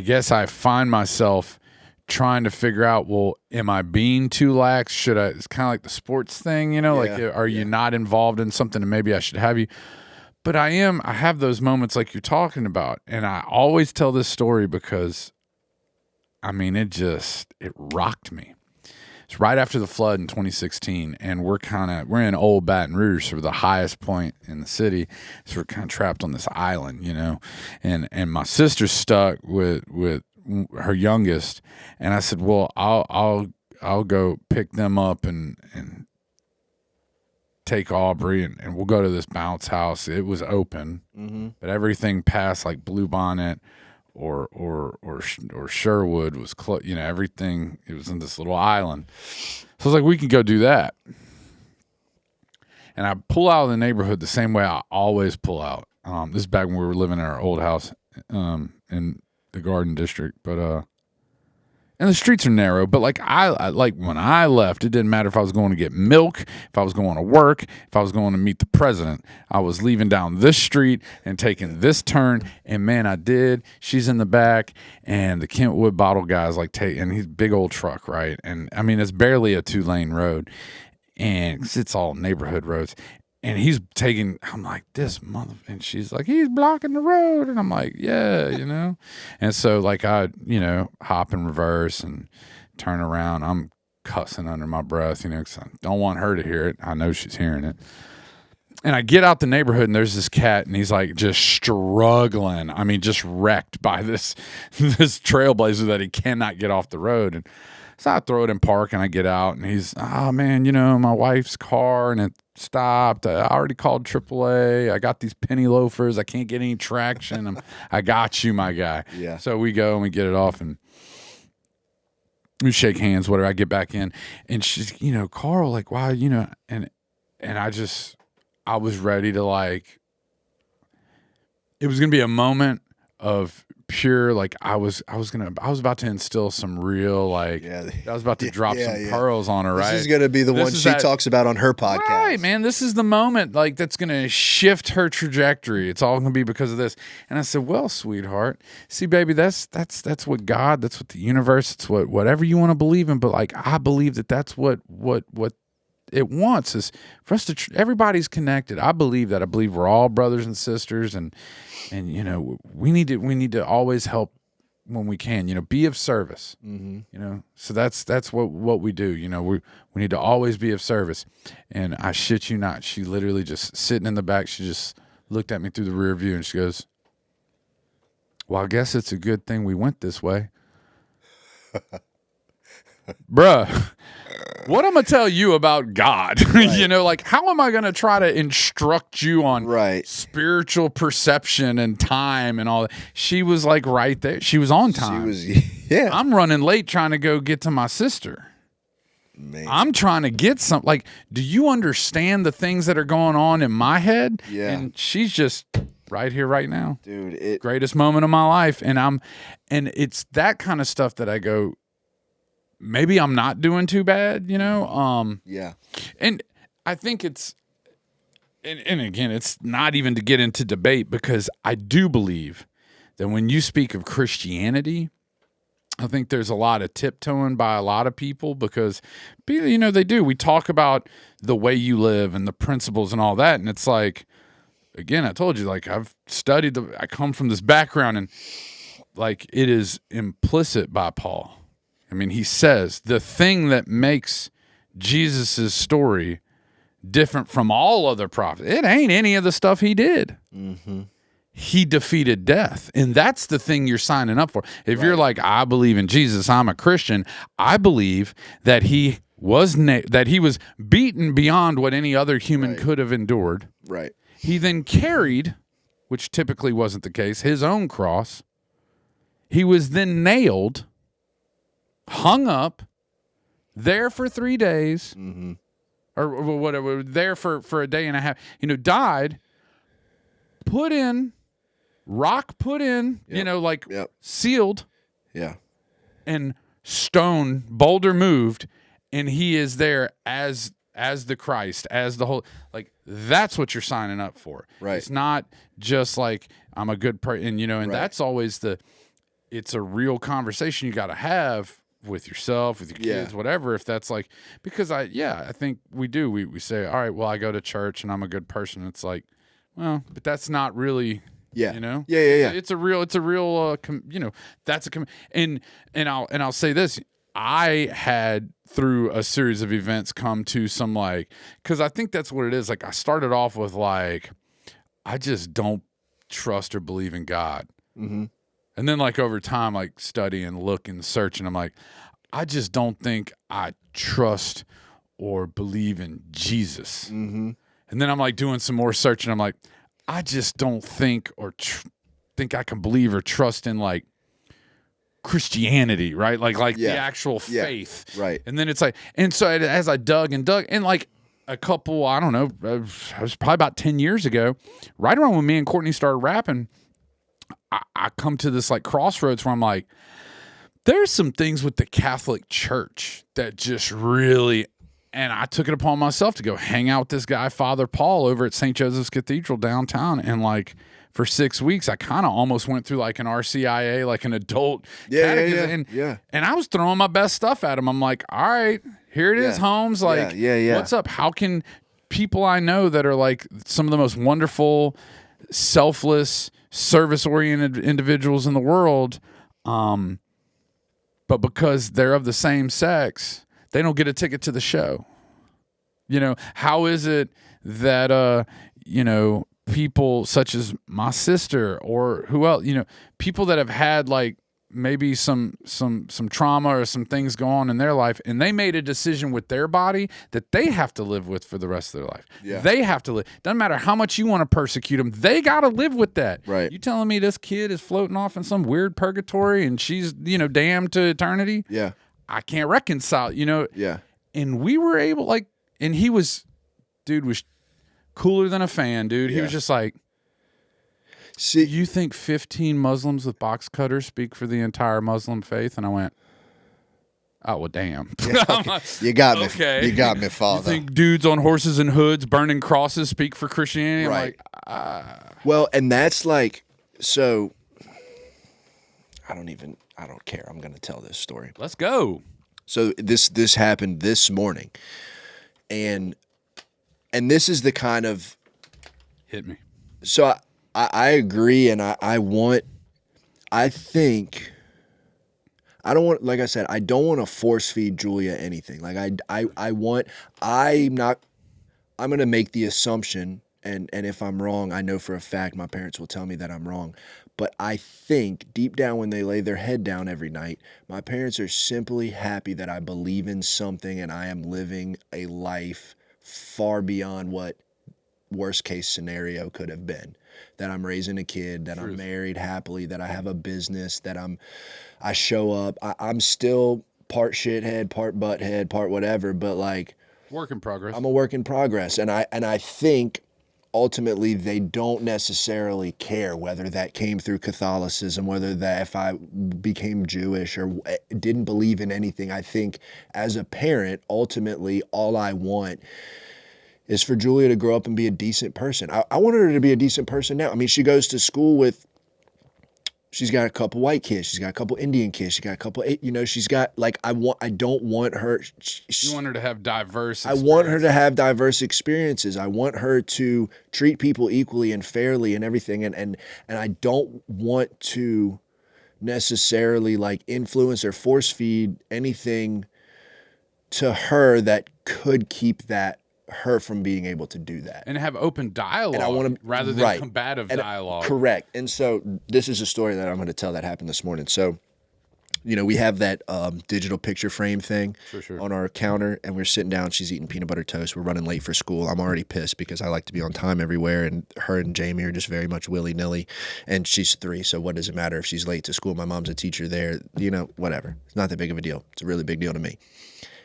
guess I find myself trying to figure out, well, am I being too lax? Should I? It's kind of like the sports thing, are you not involved in something and maybe I should have you? But I have those moments like you're talking about. And I always tell this story because, it rocked me. It's right after the flood in 2016. And we're in old Baton Rouge, so the highest point in the city. So we're kind of trapped on this island, and my sister's stuck with her youngest. And I said, well, I'll go pick them up and take Aubrey and we'll go to this bounce house. It was open, but everything past Blue Bonnet or Sherwood was closed. Everything, it was in this little island. So I was we can go do that. And I pull out of the neighborhood the same way I always pull out. This is back when we were living in our old house in the Garden District, but and the streets are narrow, but I when I left, it didn't matter if I was going to get milk, if I was going to work, if I was going to meet the president. I was leaving down this street and taking this turn, and man, I did. She's in the back, and the Kentwood bottle guy's and he's a big old truck, right? And it's barely a 2-lane road, and it's all neighborhood roads. And he's taking, I'm like, this mother, and she's like, he's blocking the road. And I'm like, yeah, And so I, hop in reverse and turn around. I'm cussing under my breath, because I don't want her to hear it. I know she's hearing it. And I get out the neighborhood and there's this cat and he's just struggling. Just wrecked by this trailblazer that he cannot get off the road. And so I throw it in park and I get out and he's, oh man, my wife's car and it stopped. I already called AAA. I got these penny loafers. I can't get any traction. I got you, my guy. Yeah. So we go and we get it off and we shake hands, whatever. I get back in and she's, Carl, why, and I was ready to it was going to be a moment of pure, like I was about to instill some real, like, I was about to drop some pearls on her, right? This is going to be the one she talks about on her podcast. Right, man. This is the moment, like, that's going to shift her trajectory. It's all going to be because of this. And I said, well, sweetheart, see, baby, that's what God, that's what the universe, it's whatever you want to believe in. But, like, I believe that's what it wants is for us to everybody's connected. I believe that. I believe we're all brothers and sisters, and you know, we need to always help when we can, you know, be of service. You know, so that's what we do. You know, we need to always be of service. And I shit you not, she literally just sitting in the back, she just looked at me through the rear view and she goes, well, I guess it's a good thing we went this way. Bruh, what I'm gonna tell you about God? Right. You know, like, how am I gonna try to instruct you on spiritual perception and time and all that? She was like right there. She was on time. I'm running late trying to go get to my sister. Man. I'm trying to get some. Like, do you understand the things that are going on in my head? Yeah. And she's just right here, right now, dude. Greatest moment of my life, and it's that kind of stuff that I go, maybe I'm not doing too bad, you know? Yeah. And I think it's, and again, it's not even to get into debate, because I do believe that when you speak of Christianity, I think there's a lot of tiptoeing by a lot of people, because, you know, they do. We talk about the way you live and the principles and all that. And it's like, again, I told you, like, I've studied, I come from this background, and like, it is implicit by Paul. I mean, he says the thing that makes Jesus' story different from all other prophets, it ain't any of the stuff he did. Mm-hmm. He defeated death. And that's the thing you're signing up for. If you're like, I believe in Jesus, I'm a Christian, I believe that he was beaten beyond what any other human could have endured. Right. He then carried, which typically wasn't the case, his own cross. He was then nailed, hung up, there for 3 days, or whatever, there for a day and a half, you know, died, put in, rock put in, you know, like sealed, and stone, boulder moved, and he is there as the Christ, as the whole, like, that's what you're signing up for. Right. It's not just like, I'm a good person, and, you know, and that's always it's a real conversation you got to have with yourself, with your kids, whatever, if that's like, because I think we do. We say, all right, well, I go to church and I'm a good person. It's like, well, but that's not really, you know? Yeah. It's a real, you know, that's and I'll say this, I had, through a series of events, come to some, like, because I think that's what it is. Like, I started off with, like, I just don't trust or believe in God. Mm-hmm. And then, like, over time, like, studying, looking, searching, I'm like, I just don't think I trust or believe in Jesus. Mm-hmm. And then I'm, like, doing some more searching. I'm like, I just don't think or think I can believe or trust in, like, Christianity, right? Like the actual faith. Right. And then it's like, and so as I dug, and like a couple, I don't know, it was probably about 10 years ago, right around when me and Courtney started rapping, I come to this, like, crossroads where I'm like, there's some things with the Catholic Church that just really, and I took it upon myself to go hang out with this guy, Father Paul, over at St. Joseph's Cathedral downtown. And, like, for 6 weeks, I kind of almost went through, like, an RCIA, like an adult catechism. And I was throwing my best stuff at him. I'm like, all right, here it is, Holmes. Like, what's up? How can people I know that are, like, some of the most wonderful, selfless, service-oriented individuals in the world, but because they're of the same sex, they don't get a ticket to the show? You know, how is it that, you know, people such as my sister or who else, you know, people that have had, like, maybe some trauma or some things go on in their life, and they made a decision with their body that they have to live with for the rest of their life. Yeah. They have to live. Doesn't matter how much you want to persecute them. They got to live with that. Right. You telling me this kid is floating off in some weird purgatory and she's, you know, damned to eternity? Yeah. I can't reconcile, you know? Yeah. And we were able, like, and he was, dude was cooler than a fan, dude. He was just like, See, you think 15 Muslims with box cutters speak for the entire Muslim faith? And I went, oh, well, damn. I'm like, you got me. okay. You got me, You Father. think dudes on horses and hoods burning crosses speak for Christianity? I'm Right. like, Well, and that's like, so I don't care. I'm going to tell this story. let's go. So this happened this morning. And this is the kind of, Hit me. so I agree. And I think, I don't want, like I said, I don't want to force feed Julia anything. Like I'm going to make the assumption, and if I'm wrong, I know for a fact my parents will tell me that I'm wrong. But I think deep down when they lay their head down every night, my parents are simply happy that I believe in something and I am living a life far beyond what worst case scenario could have been. That I'm raising a kid, that I'm married happily, that I have a business, that I show up. I'm still part shithead, part butthead, part whatever, but like Work in progress. I'm a work in progress. And I think ultimately they don't necessarily care whether that came through Catholicism, whether that if I became Jewish or didn't believe in anything. I think as a parent, ultimately all I want is for Julia to grow up and be a decent person. I want her to be a decent person now. I mean, she goes to school with, she's got a couple white kids, she's got a couple Indian kids, she's got a couple, she's got like, I don't want her. You want her to have diverse I want her to have diverse experiences. I want her to treat people equally and fairly and everything. And I don't want to necessarily like influence or force feed anything to her that could keep her from being able to do that. And have open dialogue And I want to, rather than right. combative And- dialogue. Correct. And so this is a story that I'm going to tell that happened this morning. So, we have that digital picture frame thing Sure. on our counter, and we're sitting down. She's eating peanut butter toast. We're running late for school. I'm already pissed because I like to be on time everywhere, and her and Jamie are just very much willy-nilly. And she's 3, so what does it matter if she's late to school? My mom's a teacher there. Whatever. It's not that big of a deal. It's a really big deal to me.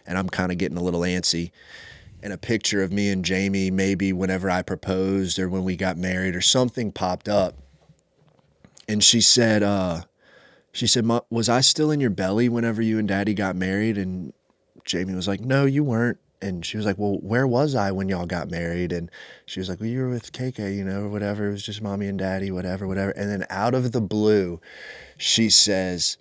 And I'm kind of getting a little antsy. And a picture of me and Jamie, maybe whenever I proposed or when we got married or something popped up. And she said, was I still in your belly whenever you and Daddy got married? And Jamie was like, no, you weren't. And she was like, well, where was I when y'all got married? And she was like, well, you were with KK, or whatever. It was just Mommy and Daddy, whatever. And then out of the blue, she says,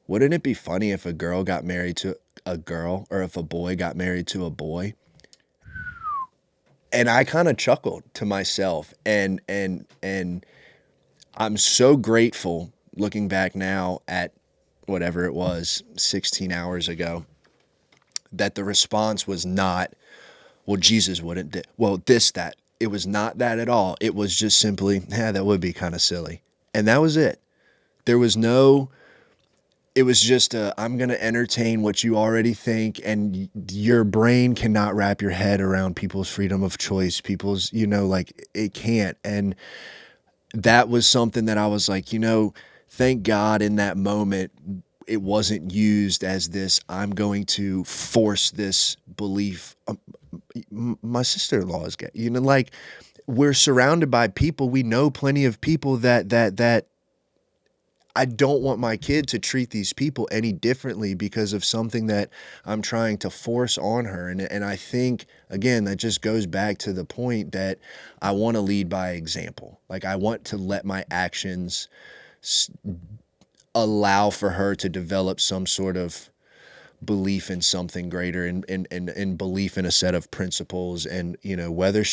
wouldn't it be funny if a girl got married to a girl, or if a boy got married to a boy? And I kind of chuckled to myself, and I'm so grateful looking back now at whatever it was 16 hours ago, that the response was not, well, Jesus wouldn't, that. It was not that at all. It was just simply, that would be kind of silly. And that was it. There was no, it was just I'm going to entertain what you already think, and your brain cannot wrap your head around people's freedom of choice, people's, it can't. And that was something that I was like, thank God in that moment, it wasn't used as this, I'm going to force this belief. My sister-in-law is gay. We're surrounded by people. We know plenty of people that I don't want my kid to treat these people any differently because of something that I'm trying to force on her. And I think, again, that just goes back to the point that I want to lead by example. Like, I want to let my actions allow for her to develop some sort of belief in something greater and belief in a set of principles. And, whether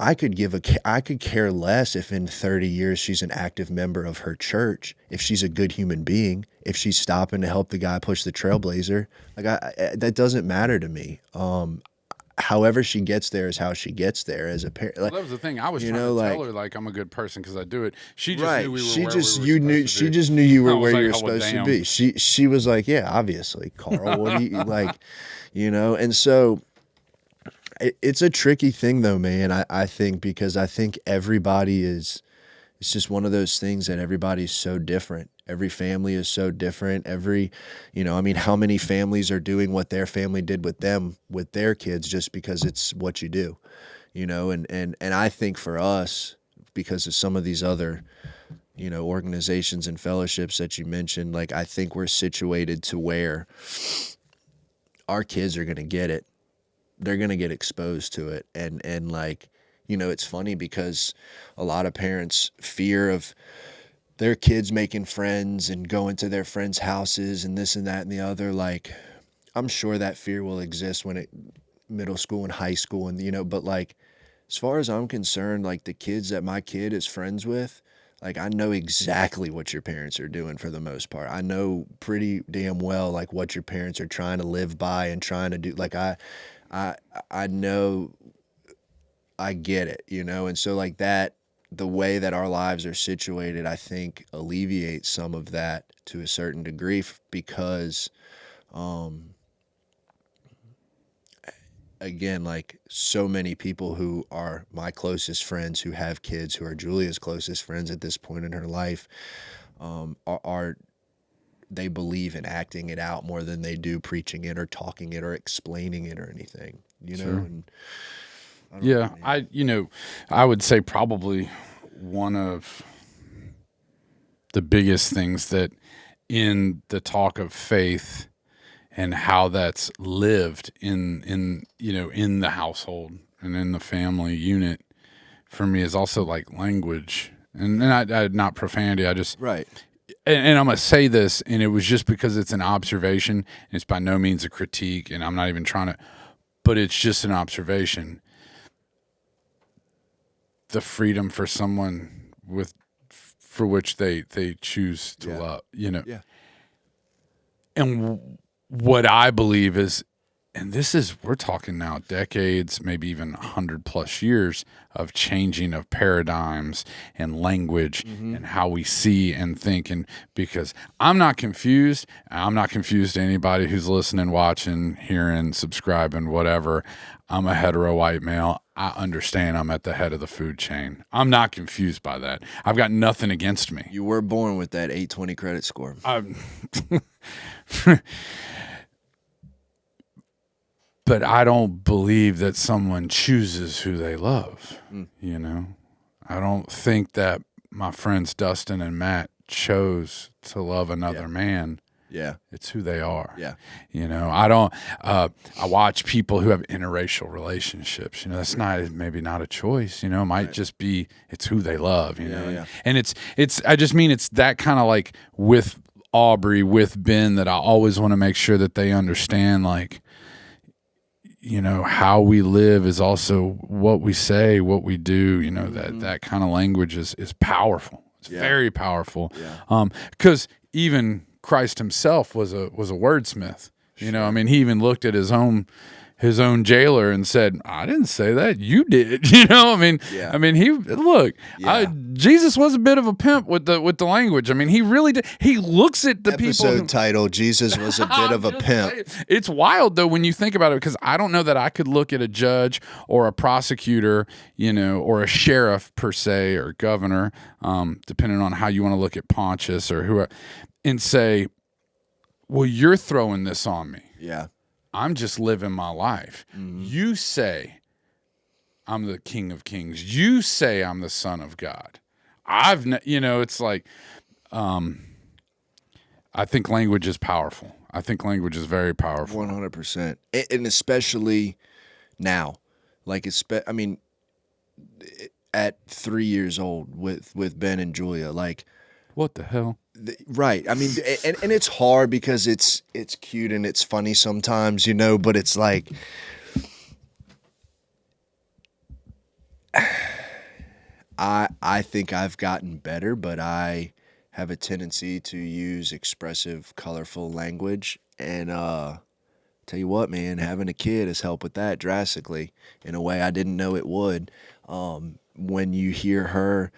I could care less if in 30 years she's an active member of her church, if she's a good human being, if she's stopping to help the guy push the Trailblazer. That doesn't matter to me. However she gets there is how she gets there as a parent. Well, that was the thing. I was trying to tell her, I'm a good person because I do it. She just knew we were where we were supposed to be. She just knew you were where you were "Oh, supposed damn." to be. She was like, yeah, obviously, Carl. What do you And so it's a tricky thing though, man. I think because I think everybody it's just one of those things that everybody's so different. Every family is so different. How many families are doing what their family did with them, with their kids, just because it's what you do, and I think for us, because of some of these other, organizations and fellowships that you mentioned. Like, I think we're situated to where our kids are going to get it. They're going to get exposed to it. And like, it's funny because a lot of parents fear of their kids making friends and going to their friends' houses and this and that and the other. Like, I'm sure that fear will exist when middle school and high school and, but like, as far as I'm concerned, like the kids that my kid is friends with, like I know exactly what your parents are doing for the most part. I know pretty damn well like what your parents are trying to live by and trying to do. Like I know, I get it, and so like that, the way that our lives are situated, I think alleviates some of that to a certain degree because, again, like so many people who are my closest friends who have kids, who are Julia's closest friends at this point in her life, are they believe in acting it out more than they do preaching it or talking it or explaining it or anything, Sure. And Yeah, I would say probably one of the biggest things that in the talk of faith and how that's lived in the household and in the family unit for me is also like language and I not profanity. I just right. And I'm going to say this, and it was just because it's an observation, and it's by no means a critique, and I'm not even trying to, but it's just an observation. The freedom for someone for which they choose to love, Yeah. And what I believe is, and we're talking now decades, maybe even 100+ years of changing of paradigms and language and how we see and think. And because I'm not confused to anybody who's listening, watching, hearing, subscribing, whatever. I'm a hetero white male. I understand I'm at the head of the food chain. I'm not confused by that. I've got nothing against me. You were born with that 820 credit score. But I don't believe that someone chooses who they love. I don't think that my friends Dustin and Matt chose to love another man. Yeah. It's who they are. Yeah. I don't, I watch people who have interracial relationships, that's maybe not a choice, it might just be, it's who they love, Yeah. And I just mean, it's that kind of like with Aubrey, with Ben, that I always want to make sure that they understand, like, how we live is also what we say, what we do, that kind of language is powerful. It's very powerful. Yeah. Because even Christ himself was a wordsmith. Sure. I mean, he even looked at his own jailer and said, "I didn't say that. You did." I mean, Jesus was a bit of a pimp with the language. I mean, he really did. He looks at the episode title, Jesus was a bit of a pimp. It's wild though when you think about it, because I don't know that I could look at a judge or a prosecutor, or a sheriff per se, or governor, depending on how you want to look at Pontius or who, and say, "Well, you're throwing this on me." Yeah. I'm just living my life. You say I'm the King of Kings. You say I'm the Son of God. It's like, I think language is powerful. I think language is very powerful. 100%. And especially now, like, at 3 years old with Ben and Julia, like, what the hell? Right. I mean, and it's hard because it's cute and it's funny sometimes, but it's like, I think I've gotten better, but I have a tendency to use expressive, colorful language. And tell you what, man, having a kid has helped with that drastically in a way I didn't know it would. When you hear her,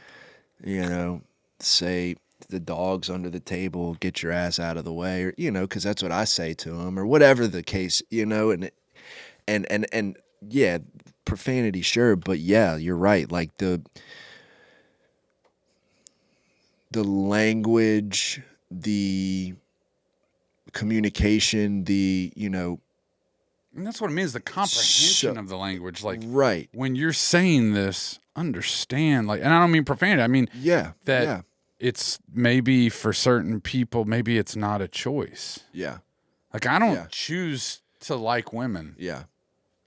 say, the dog's under the table, get your ass out of the way, or because that's what I say to him, or whatever the case, and yeah, profanity, sure, but yeah, you're right. Like the language, the communication, the And that's what it means, the comprehension of the language. Like, right. when you're saying this, understand, like, and I don't mean profanity. I mean, that it's maybe for certain people, maybe it's not a choice. Yeah. Like, I don't choose to like women. Yeah.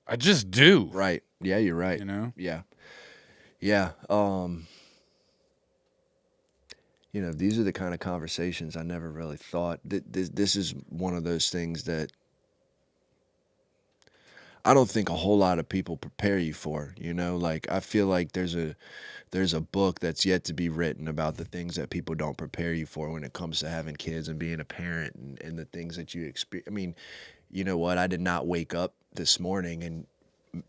I just do. Right. Yeah, you're right. You know? Yeah. Yeah. You know, these are the kind of conversations I never really thought. This is one of those things that I don't think a whole lot of people prepare you for, you know? Like, I feel like there's a book that's yet to be written about the things that people don't prepare you for when it comes to having kids and being a parent and the things that you experience. I mean, you know what? I did not wake up this morning and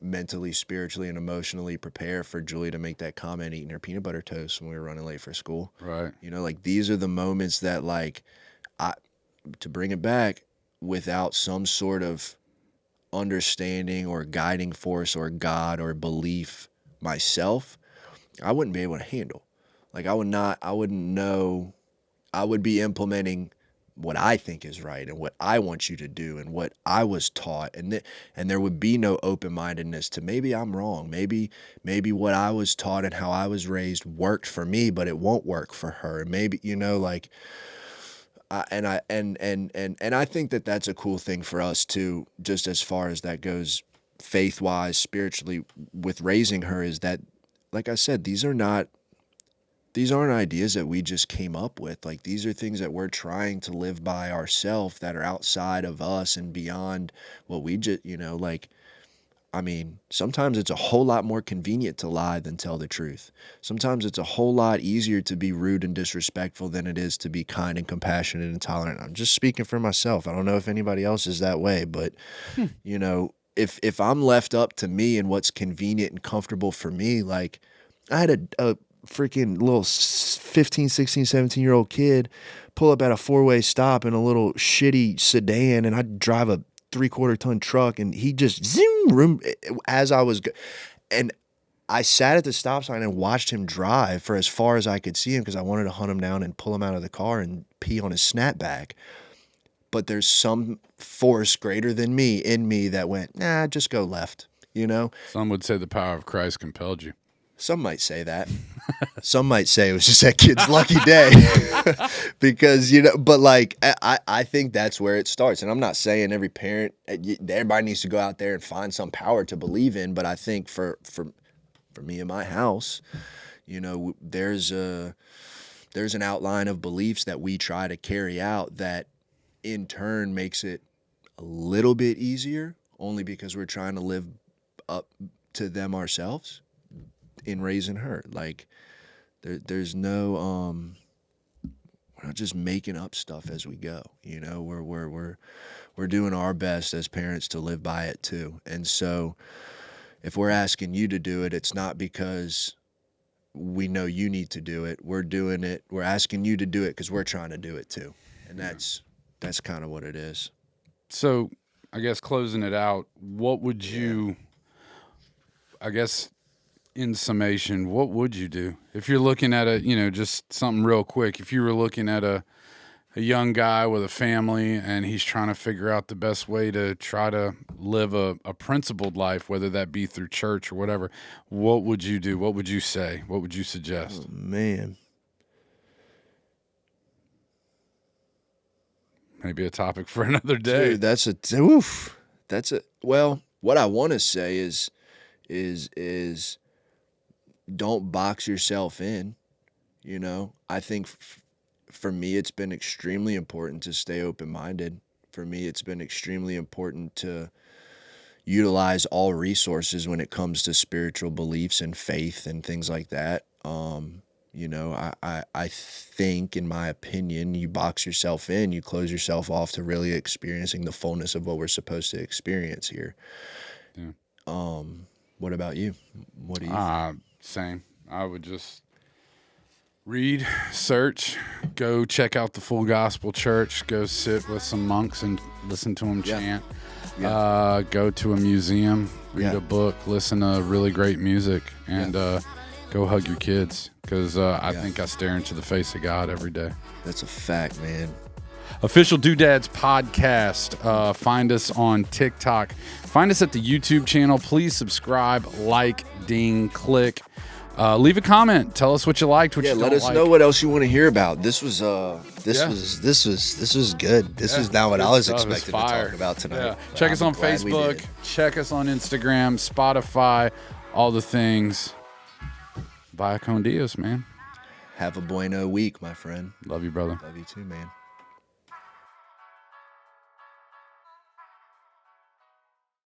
mentally, spiritually, and emotionally prepare for Julie to make that comment eating her peanut butter toast when we were running late for school. Right. You know, like, these are the moments that, like, to bring it back, without some sort of understanding or guiding force or God or belief myself, I wouldn't be able to handle. Like, I wouldn't know. I would be implementing what I think is right and what I want you to do and what I was taught, and there would be no open-mindedness to maybe I'm wrong, maybe what I was taught and how I was raised worked for me, but it won't work for her. Maybe, you know, like, and I think that that's a cool thing for us too, just as far as that goes, faith-wise, spiritually, with raising her, is that, like I said, these aren't ideas that we just came up with. Like, these are things that we're trying to live by ourselves, that are outside of us and beyond what we just, you know, like, I mean, sometimes it's a whole lot more convenient to lie than tell the truth. Sometimes it's a whole lot easier to be rude and disrespectful than it is to be kind and compassionate and tolerant. I'm just speaking for myself. I don't know if anybody else is that way, but, you know, if I'm left up to me and what's convenient and comfortable for me, like, I had a freaking little 15, 16, 17-year-old kid pull up at a four-way stop in a little shitty sedan, and I'd drive a 3/4 ton truck, and he just zoom as I was and I sat at the stop sign and watched him drive for as far as I could see him, because I wanted to hunt him down and pull him out of the car and pee on his snapback. But there's some force greater than me in me that went, nah, just go left, you know? Some would say the power of Christ compelled you. Some might say that. Some might say it was just that kid's lucky day. Because, you know, but like, I think that's where it starts. And I'm not saying every parent, everybody needs to go out there and find some power to believe in. But I think for me in my house, you know, there's an outline of beliefs that we try to carry out that in turn makes it a little bit easier, only because we're trying to live up to them ourselves in raising her. Like, there's no we're not just making up stuff as we go, you know. We're doing our best as parents to live by it too. And so if we're asking you to do it, it's not because we know you need to do it. We're doing it, we're asking you to do it because we're trying to do it too. And that's kind of what it is. So I guess closing it out, what would you, I guess, in summation, what would you do if you're looking at a, you know, just something real quick, if you were looking at a young guy with a family and he's trying to figure out the best way to try to live a principled life, whether that be through church or whatever, what would you do? What would you say? What would you suggest? Oh, man. Maybe a topic for another day. Dude, well, what I want to say is don't box yourself in, you know. I think for me, it's been extremely important to stay open-minded. For me, it's been extremely important to utilize all resources when it comes to spiritual beliefs and faith and things like that. You know, I think, in my opinion, you box yourself in, you close yourself off to really experiencing the fullness of what we're supposed to experience here. Yeah. What about you? What do you think? Same. I would just read, search, go check out the Full Gospel Church, go sit with some monks and listen to them chant. Yeah. Go to a museum, read a book, listen to really great music, and go hug your kids, because I think I stare into the face of God every day. That's a fact, man. Official Doodads Podcast. Find us on TikTok. Find us at the YouTube channel. Please subscribe, like, ding, click. Leave a comment. Tell us what you liked, what you don't like. Let us know what else you want to hear about. This was This was good. This is not what I was expecting to talk about tonight. Yeah. Check us on Facebook. Check us on Instagram, Spotify, all the things. Vaya con Dios, man. Have a bueno week, my friend. Love you, brother. Love you too, man.